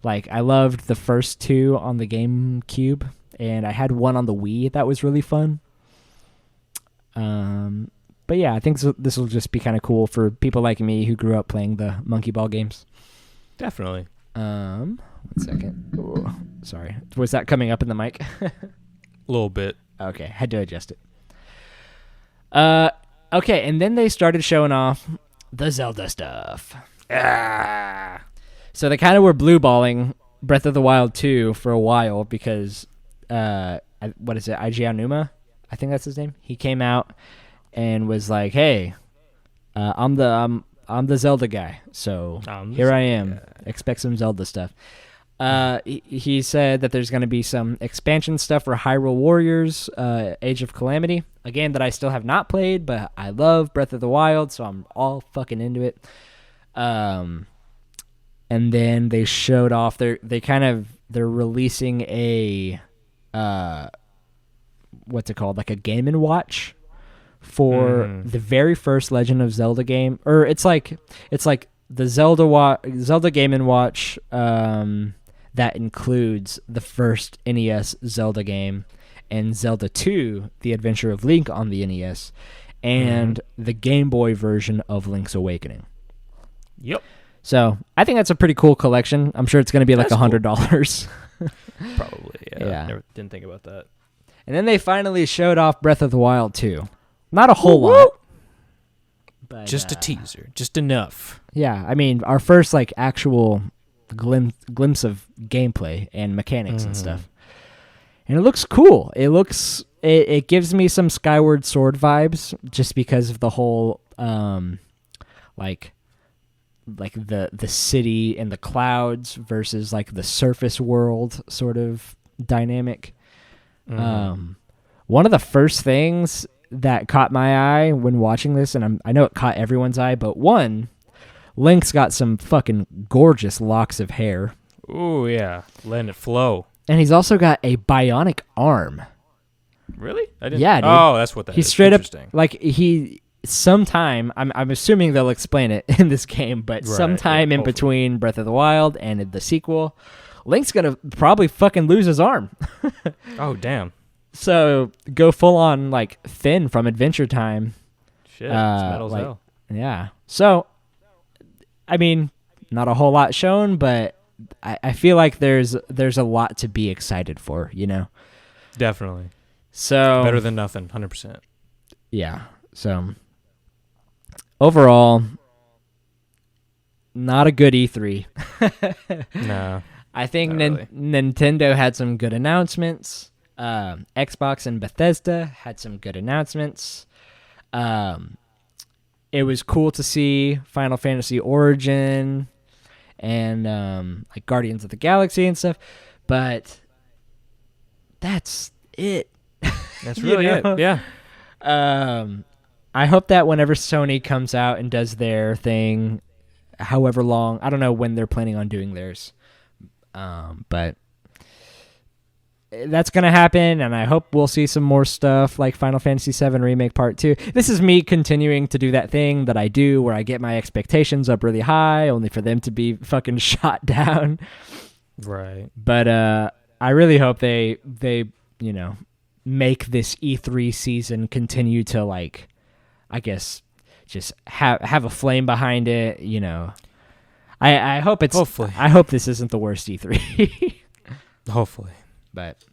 Like, I loved the first 2 on the GameCube, and I had one on the Wii that was really fun. But yeah, I think this will just be kind of cool for people like me who grew up playing the Monkey Ball games. Definitely. 1 second. Ooh, sorry. Was that coming up in the mic? A little bit. Okay, had to adjust it. Okay, and then they started showing off the Zelda stuff. So they kind of were blue balling Breath of the Wild 2 for a while because what is it? Eiji Aonuma? I think that's his name. He came out and was like, "Hey, I'm the Zelda guy. So here I am. Expect some Zelda stuff." He said that there's going to be some expansion stuff for Hyrule Warriors, Age of Calamity, a game that I still have not played, but I love Breath of the Wild, so I'm all fucking into it. And then they showed off they're releasing a what's it called, like a Game & Watch for the very first Legend of Zelda game, or it's like the Zelda Game & Watch that includes the first NES Zelda game, and Zelda 2: The Adventure of Link on the NES, and the Game Boy version of Link's Awakening. Yep. So I think that's a pretty cool collection. I'm sure it's going to be like $100. Probably, yeah. Yeah. Never didn't think about that. And then they finally showed off Breath of the Wild 2. Not a whole lot. But, just a teaser. Just enough. Yeah, I mean, our first like actual glimpse of gameplay and mechanics and stuff. And it looks cool. It gives me some Skyward Sword vibes just because of the whole like the city and the clouds versus like the surface world sort of dynamic. One of the first things that caught my eye when watching this, and I know it caught everyone's eye, but one, Link's got some fucking gorgeous locks of hair. Ooh, yeah. Letting it flow. And he's also got a bionic arm. Really? I didn't. Yeah, dude. Oh, that's what that is. He's straight up, Interesting. like, sometime, I'm assuming they'll explain it in this game, but sometime in between Breath of the Wild and the sequel, Link's gonna probably fucking lose his arm. Oh, damn. So go full on like Finn from Adventure Time. Shit, it's metal as like, hell. Yeah. So, I mean, not a whole lot shown, but I feel like there's a lot to be excited for, you know? Definitely. So better than nothing, 100%. Yeah. So overall, not a good E3. No. I think not really. Nintendo had some good announcements. Xbox and Bethesda had some good announcements. It was cool to see Final Fantasy Origin and like Guardians of the Galaxy and stuff, but that's it. That's really it. Yeah. I hope that whenever Sony comes out and does their thing, however long, I don't know when they're planning on doing theirs, but that's going to happen, and I hope we'll see some more stuff like Final Fantasy VII Remake Part 2. This is me continuing to do that thing that I do where I get my expectations up really high, only for them to be fucking shot down. Right. But I really hope they you know, make this E3 season continue to, like, I guess, just have a flame behind it, you know. I hope it's... Hopefully. I hope this isn't the worst E3. Hopefully. But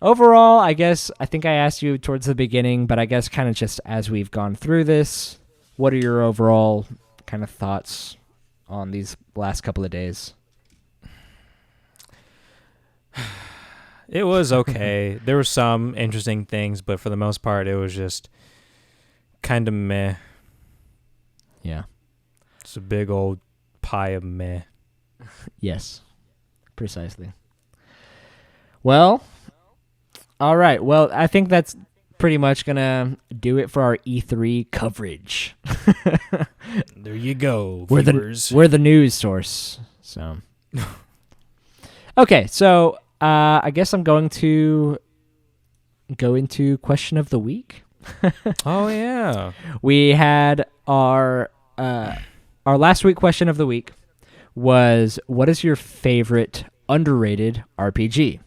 overall, I think I asked you towards the beginning, but I guess kind of just as we've gone through this, what are your overall kind of thoughts on these last couple of days? It was okay. There were some interesting things, but for the most part, it was just kind of meh. Yeah. It's a big old pie of meh. Yes, precisely. Well, all right. Well, I think that's pretty much going to do it for our E3 coverage. There you go, We're viewers. we're the news source. So, okay. So, I guess I'm going to go into question of the week. Oh, yeah. We had our last week question of the week was, what is your favorite underrated RPG?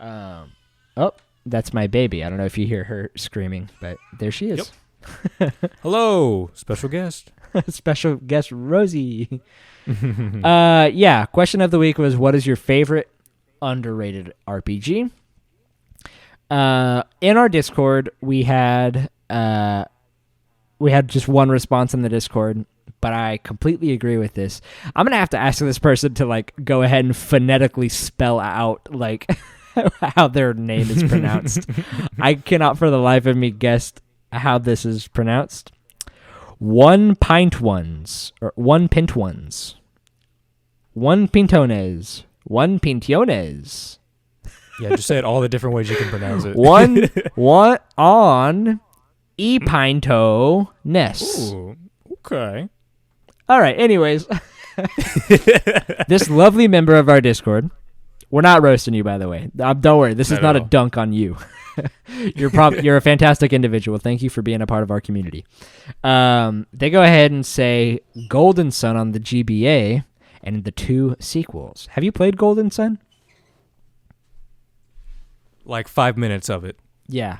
Oh, that's my baby. I don't know if you hear her screaming, but there she is. Yep. Hello, special guest. Special guest Rosie. Yeah, question of the week was, what is your favorite underrated RPG? In our Discord, we had just one response in the Discord, but I completely agree with this. I'm gonna have to ask this person to like go ahead and phonetically spell out like how their name is pronounced. I cannot for the life of me guess how this is pronounced. One pint ones, or one pint ones, one pintones, one pintiones. Yeah, just say it all the different ways you can pronounce it. one on e pinto ness. Ooh, okay. All right. Anyways, this lovely member of our Discord. We're not roasting you, by the way. Don't worry. This is not a dunk on you. You're a fantastic individual. Thank you for being a part of our community. They go ahead and say Golden Sun on the GBA and the 2 sequels. Have you played Golden Sun? like 5 minutes of it. Yeah.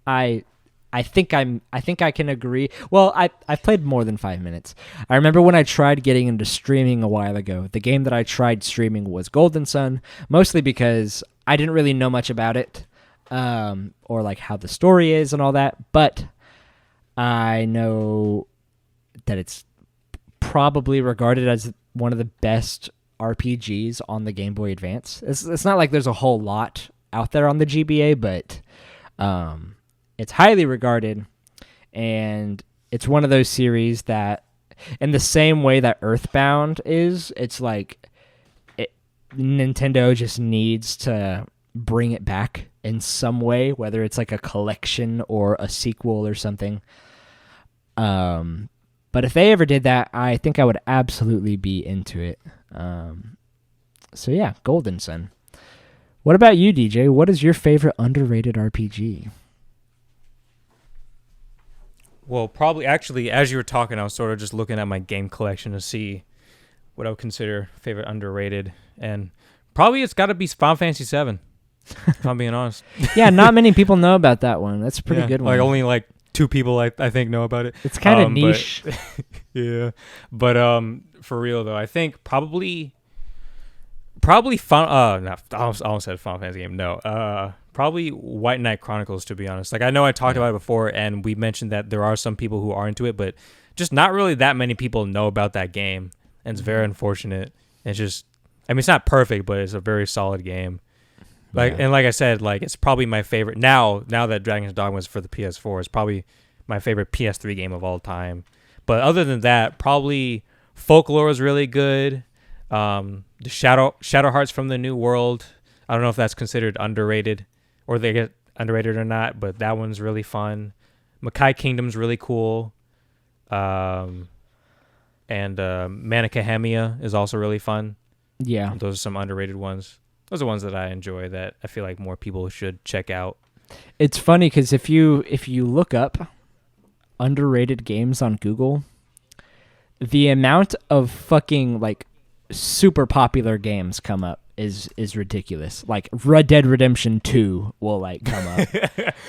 I think I can agree. Well, I've played more than 5 minutes. I remember when I tried getting into streaming a while ago. The game that I tried streaming was Golden Sun, mostly because I didn't really know much about it, or like how the story is and all that. But I know that it's probably regarded as one of the best RPGs on the Game Boy Advance. It's not like there's a whole lot out there on the GBA, but it's highly regarded, and it's one of those series that, in the same way that Earthbound is, it's like Nintendo just needs to bring it back in some way, whether it's like a collection or a sequel or something. But if they ever did that, I think I would absolutely be into it. So yeah, Golden Sun. What about you, DJ? What is your favorite underrated RPG? Well, probably actually, as you were talking, I was sort of just looking at my game collection to see what I would consider favorite underrated, and probably it's got to be Final Fantasy VII. If I'm being honest. Yeah, not many people know about that one. That's a pretty good one. Like only like 2 people I think know about it. It's kind of niche. Yeah, but for real though, I think probably I almost said Final Fantasy game. No, probably White Knight Chronicles, to be honest. Like, I know I talked about it before, and we mentioned that there are some people who are into it, but just not really that many people know about that game, and it's very unfortunate. It's just, I mean, it's not perfect, but it's a very solid game. Like, and like I said, like, it's probably my favorite now that Dragon's Dogma is for the PS4. It's probably my favorite PS3 game of all time. But other than that, probably Folklore is really good. The Shadow Hearts from the New World, I don't know if that's considered underrated, or they get underrated or not, but that one's really fun. Makai Kingdom's really cool. And Manicahemia is also really fun. Yeah. Those are some underrated ones. Those are ones that I enjoy that I feel like more people should check out. It's funny because if you look up underrated games on Google, the amount of fucking like super popular games come up is ridiculous. Like Red Dead Redemption 2 will like come up.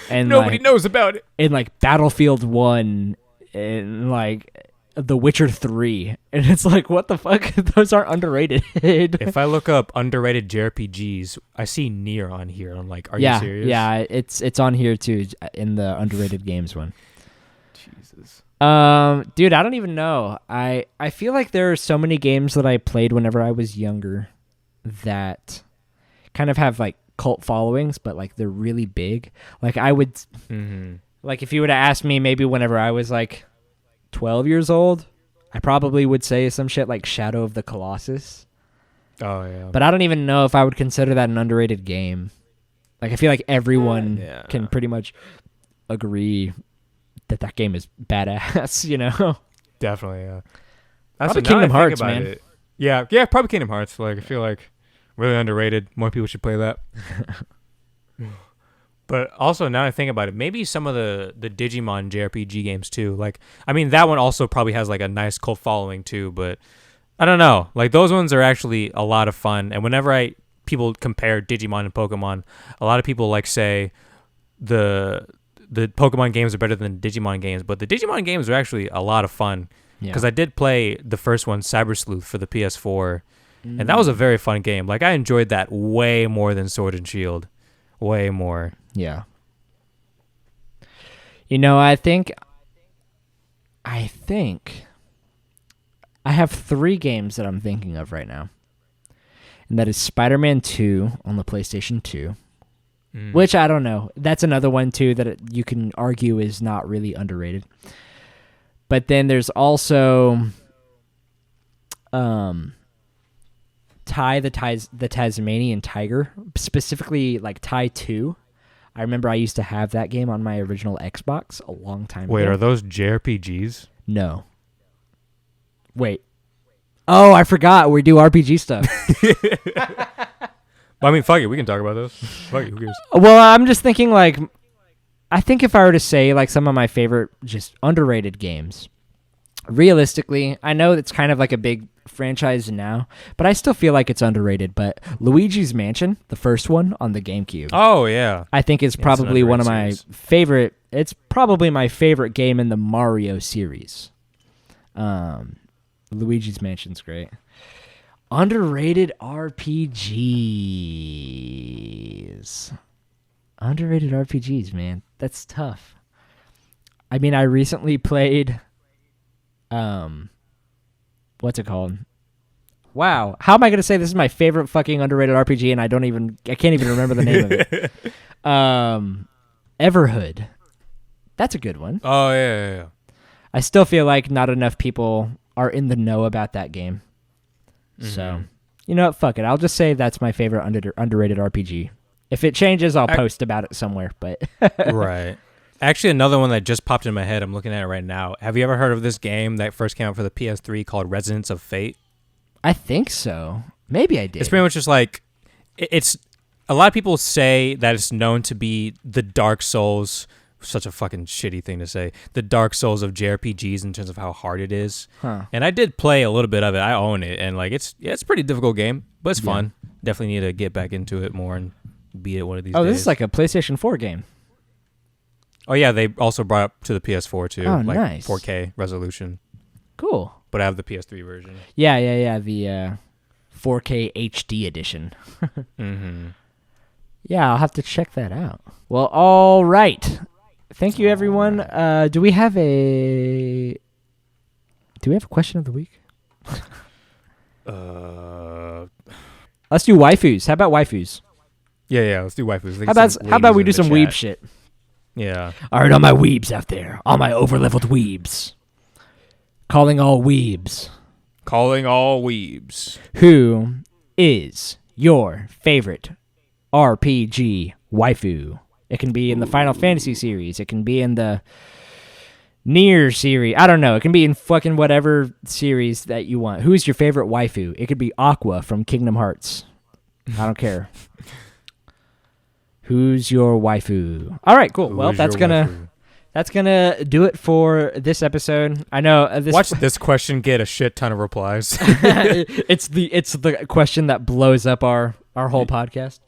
And nobody knows about it. And like Battlefield 1 and like The Witcher 3. And it's like, what the fuck? Those aren't underrated. If I look up underrated JRPGs, I see Nier on here. I'm like, are you serious? Yeah, it's on here too in the underrated games one. Jesus. Dude, I don't even know. I feel like there are so many games that I played whenever I was younger that kind of have like cult followings, but like they're really big. Like I would, like if you would have asked me maybe whenever I was like 12 years old, I probably would say some shit like Shadow of the Colossus. Oh yeah. But I don't even know if I would consider that an underrated game. Like I feel like everyone can pretty much agree that game is badass, you know? Definitely, yeah. Probably Kingdom Hearts, man. It. Yeah, probably Kingdom Hearts. Like, I feel like really underrated. More people should play that. But also, now I think about it, maybe some of the Digimon JRPG games too. Like, I mean, that one also probably has like a nice cult following too, but I don't know. Like, those ones are actually a lot of fun. And whenever people compare Digimon and Pokemon, a lot of people like say the Pokemon games are better than the Digimon games, but the Digimon games are actually a lot of fun because I did play the first one, Cyber Sleuth, for the PS4, and that was a very fun game. Like, I enjoyed that way more than Sword and Shield, way more. Yeah. You know, I think I have 3 games that I'm thinking of right now, and that is Spider-Man 2 on the PlayStation 2. Which, I don't know. That's another one, too, that you can argue is not really underrated. But then there's also Ty the Tasmanian Tiger, specifically like Ty 2. I remember I used to have that game on my original Xbox a long time ago. Wait, are those JRPGs? No. Wait. Oh, I forgot. We do RPG stuff. I mean, fuck it. We can talk about those. Fuck it. Who cares? Well, I'm just thinking, like, I think if I were to say, like, some of my favorite just underrated games, realistically, I know it's kind of like a big franchise now, but I still feel like it's underrated. But Luigi's Mansion, the first one on the GameCube. Oh yeah, I think it's probably one of my favorite. It's probably my favorite game in the Mario series. Luigi's Mansion's great. Underrated RPGs. Underrated RPGs, man. That's tough. I mean, I recently played what's it called? Wow. How am I going to say this is my favorite fucking underrated RPG and I can't even remember the name of it. Everhood. That's a good one. Oh, yeah. I still feel like not enough people are in the know about that game. Mm-hmm. So, you know what? Fuck it. I'll just say that's my favorite underrated RPG. If it changes, I'll post about it somewhere. But Right. Actually, another one that just popped in my head, I'm looking at it right now. Have you ever heard of this game that first came out for the PS3 called Resonance of Fate? I think so. Maybe I did. It's pretty much just like, it's a lot of people say that it's known to be the Dark Souls, such a fucking shitty thing to say, the Dark Souls of JRPGs in terms of how hard it is. Huh. And I did play a little bit of it. I own it, and like it's a pretty difficult game, but it's fun. Definitely need to get back into it more and beat it one of these days. Oh, this is like a PlayStation 4 game. Oh yeah, they also brought it up to the PS4 too. Oh, like nice. 4K resolution. Cool. But I have the PS3 version. Yeah. The 4K HD edition. Mm-hmm. Yeah, I'll have to check that out. Well, all right. Thank you, everyone. Do we have a question of the week? Let's do waifus. How about waifus? Yeah. Let's do waifus. How about we do some weeb shit? Yeah. All right, all my weebs out there, all my over-leveled weebs. Calling all weebs. Who is your favorite RPG waifu? It can be in the Final Fantasy series. It can be in the Nier series. I don't know. It can be in fucking whatever series that you want. Who's your favorite waifu? It could be Aqua from Kingdom Hearts. I don't care. Who's your waifu? All right, cool. Well, that's gonna do it for this episode. I know watch this question get a shit ton of replies. it's the question that blows up our whole podcast.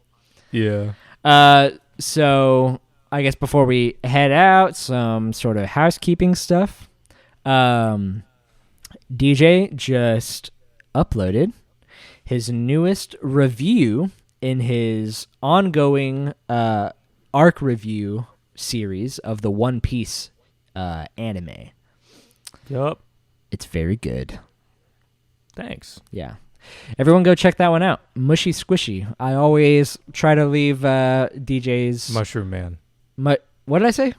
Yeah. So I guess before we head out, some sort of housekeeping stuff. DJ just uploaded his newest review in his ongoing arc review series of the One Piece anime. Yup. It's very good. Thanks. Yeah. Everyone go check that one out. Mushy Squishy. I always try to leave DJ's... Mushroom Man. What did I say?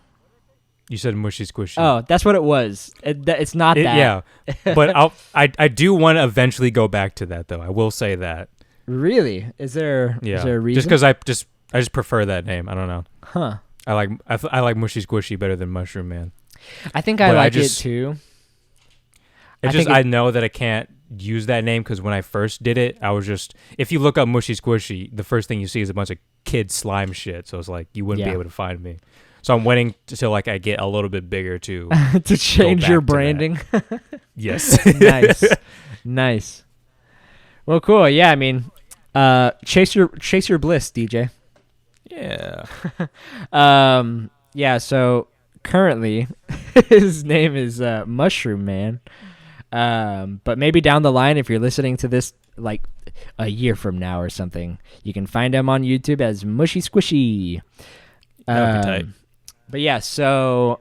You said Mushy Squishy. Oh, that's what it was. It's not that. Yeah. But I do want to eventually go back to that, though. I will say that. Really? Is there a reason? Just because I just prefer that name. I don't know. Huh. I like Mushy Squishy better than Mushroom Man. I think I like it too. I know that I can't use that name because when I first did it, I was just, if you look up Mushy Squishy, the first thing you see is a bunch of kid slime shit. So it's like you wouldn't be able to find me. So I'm waiting till like I get a little bit bigger to to change your branding. Yes. Nice. Well, cool. Yeah, I mean, chase your bliss, DJ. Yeah. Yeah. So currently, his name is Mushroom Man. But maybe down the line, if you're listening to this like a year from now or something, you can find him on YouTube as Mushy Squishy. But yeah, so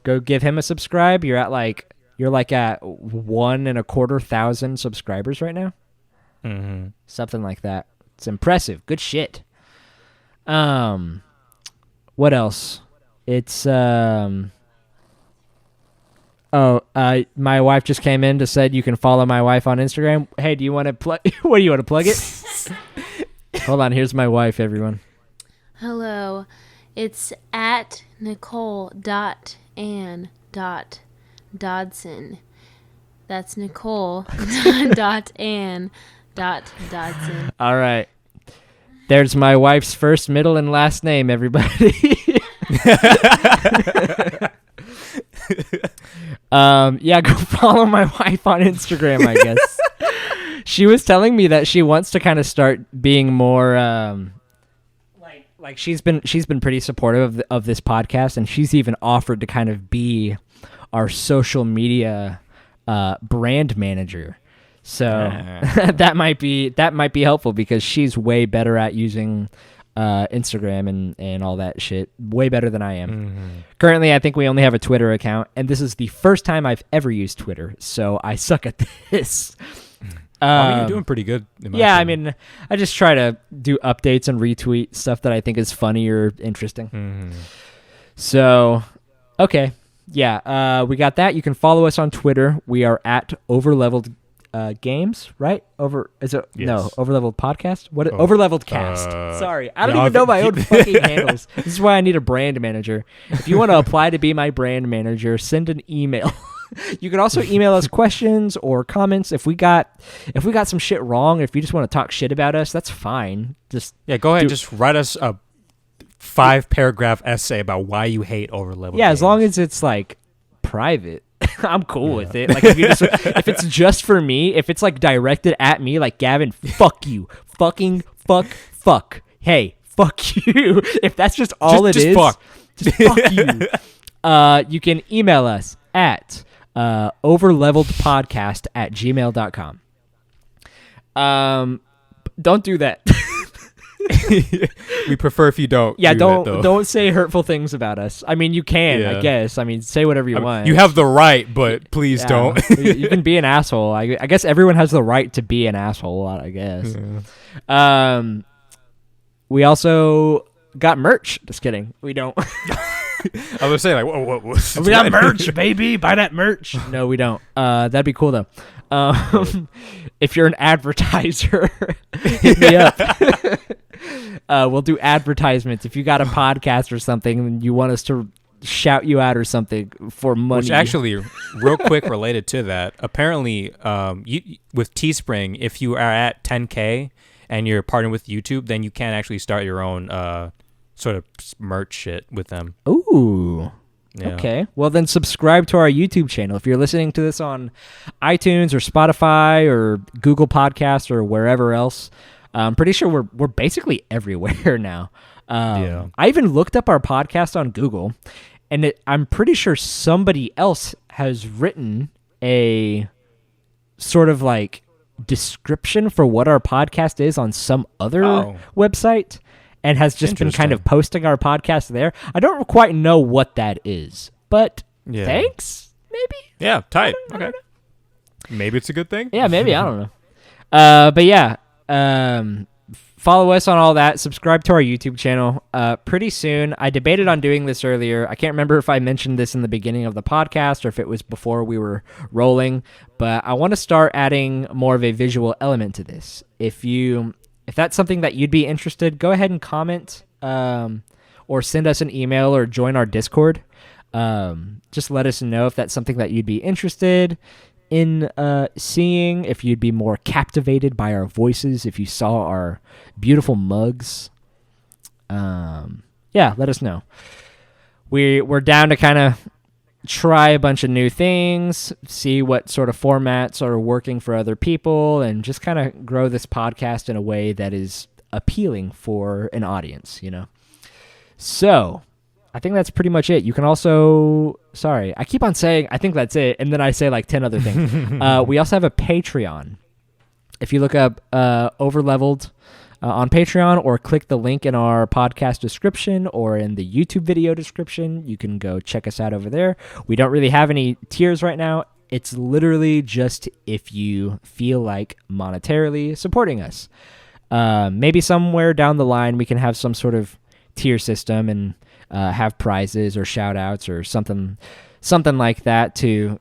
go give him a subscribe. You're at 1,250 subscribers right now. Mm-hmm. Something like that. It's impressive. Good shit. What else? It's my wife just came in to said you can follow my wife on Instagram. Hey, do you want to plug? What do you want to plug it? Hold on, here's my wife, everyone. Hello, it's at Nicole.Ann.Dodson. That's Nicole.Ann.Dodson. All right. There's my wife's first, middle, and last name, everybody. Yeah, go follow my wife on Instagram, I guess. She was telling me that she wants to kind of start being more like she's been pretty supportive of this podcast, and she's even offered to kind of be our social media brand manager. So that might be helpful because she's way better at using Instagram and all that shit, way better than I am. Mm-hmm. Currently, I think we only have a Twitter account, and this is the first time I've ever used Twitter, so I suck at this. You're doing pretty good. Yeah, I mean, I just try to do updates and retweet stuff that I think is funny or interesting. Mm-hmm. So, okay. Yeah, we got that. You can follow us on Twitter. We are at Overleveled Games, right? Overleveled Podcast? Overleveled Cast. Sorry, I don't even know my own fucking handles. This is why I need a brand manager. If you want to apply to be my brand manager, send an email. You can also email us questions or comments if we got some shit wrong. If you just want to talk shit about us, that's fine. Just go ahead. Just write us a 5-paragraph essay about why you hate Overleveled. Yeah, games. As long as it's like private, I'm cool with it. Like if it's just for me, if it's like directed at me, like Gavin, fuck you, fucking fuck. Hey, fuck you. If that's just all it is, just fuck you. You can email us at overleveledpodcast@gmail.com. Don't do that. We prefer if you don't. Yeah, don't say hurtful things about us. I mean, you can, I guess. I mean, say whatever you want. You have the right, but please don't. You can be an asshole. I guess everyone has the right to be an asshole, I guess. Yeah. We also got merch. Just kidding. We don't. I was saying, like, what we got merch, baby. Buy that merch. No, we don't. That'd be cool, though. If you're an advertiser, hit me up. We'll do advertisements. If you got a podcast or something and you want us to shout you out or something for money. Which actually, real quick related to that, apparently with Teespring, if you are at 10K and you're partnering with YouTube, then you can actually start your own sort of merch shit with them. Ooh. Yeah. Okay. Well, then subscribe to our YouTube channel. If you're listening to this on iTunes or Spotify or Google Podcasts or wherever else, I'm pretty sure we're basically everywhere now. I even looked up our podcast on Google, and I'm pretty sure somebody else has written a sort of like description for what our podcast is on some other website. And has just been kind of posting our podcast there. I don't quite know what that is, but thanks, maybe? Yeah, tight. Okay. Maybe it's a good thing? Yeah, maybe. I don't know. But yeah, follow us on all that. Subscribe to our YouTube channel. Pretty soon, I debated on doing this earlier. I can't remember if I mentioned this in the beginning of the podcast or if it was before we were rolling, but I want to start adding more of a visual element to this. If that's something that you'd be interested, go ahead and comment or send us an email or join our Discord. Just let us know if that's something that you'd be interested in seeing, if you'd be more captivated by our voices, if you saw our beautiful mugs. Let us know. We're down to kind of try a bunch of new things, see what sort of formats are working for other people, and just kind of grow this podcast in a way that is appealing for an audience, So, I think that's pretty much it. You can also... Sorry, I keep on saying, I think that's it, and then I say like 10 other things. We also have a Patreon. If you look up Overleveled on Patreon or click the link in our podcast description or in the YouTube video description, you can go check us out over there. We don't really have any tiers right now. It's literally just if you feel like monetarily supporting us. Maybe somewhere down the line we can have some sort of tier system and have prizes or shout outs or something like that to,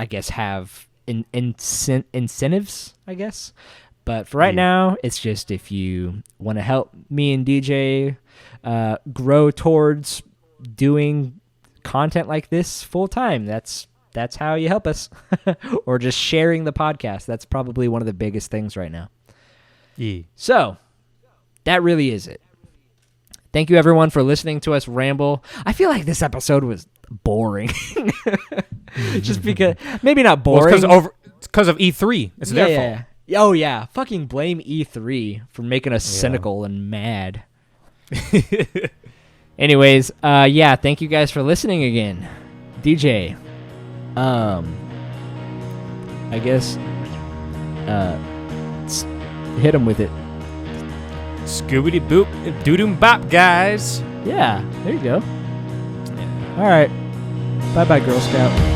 I guess have incentives, I guess. But for right now, it's just if you want to help me and DJ grow towards doing content like this full time, that's how you help us. Or just sharing the podcast. That's probably one of the biggest things right now. Yeah. So, that really is it. Thank you, everyone, for listening to us ramble. I feel like this episode was boring. Just because, maybe not boring. Well, it's because of E3. It's their fault. Oh yeah, fucking blame E3 for making us cynical and mad. Anyways, yeah, thank you guys for listening again. DJ, I guess, hit him with it. Scoobity boop, doo bop, guys. Yeah, there you go. All right. Bye-bye, Girl Scout.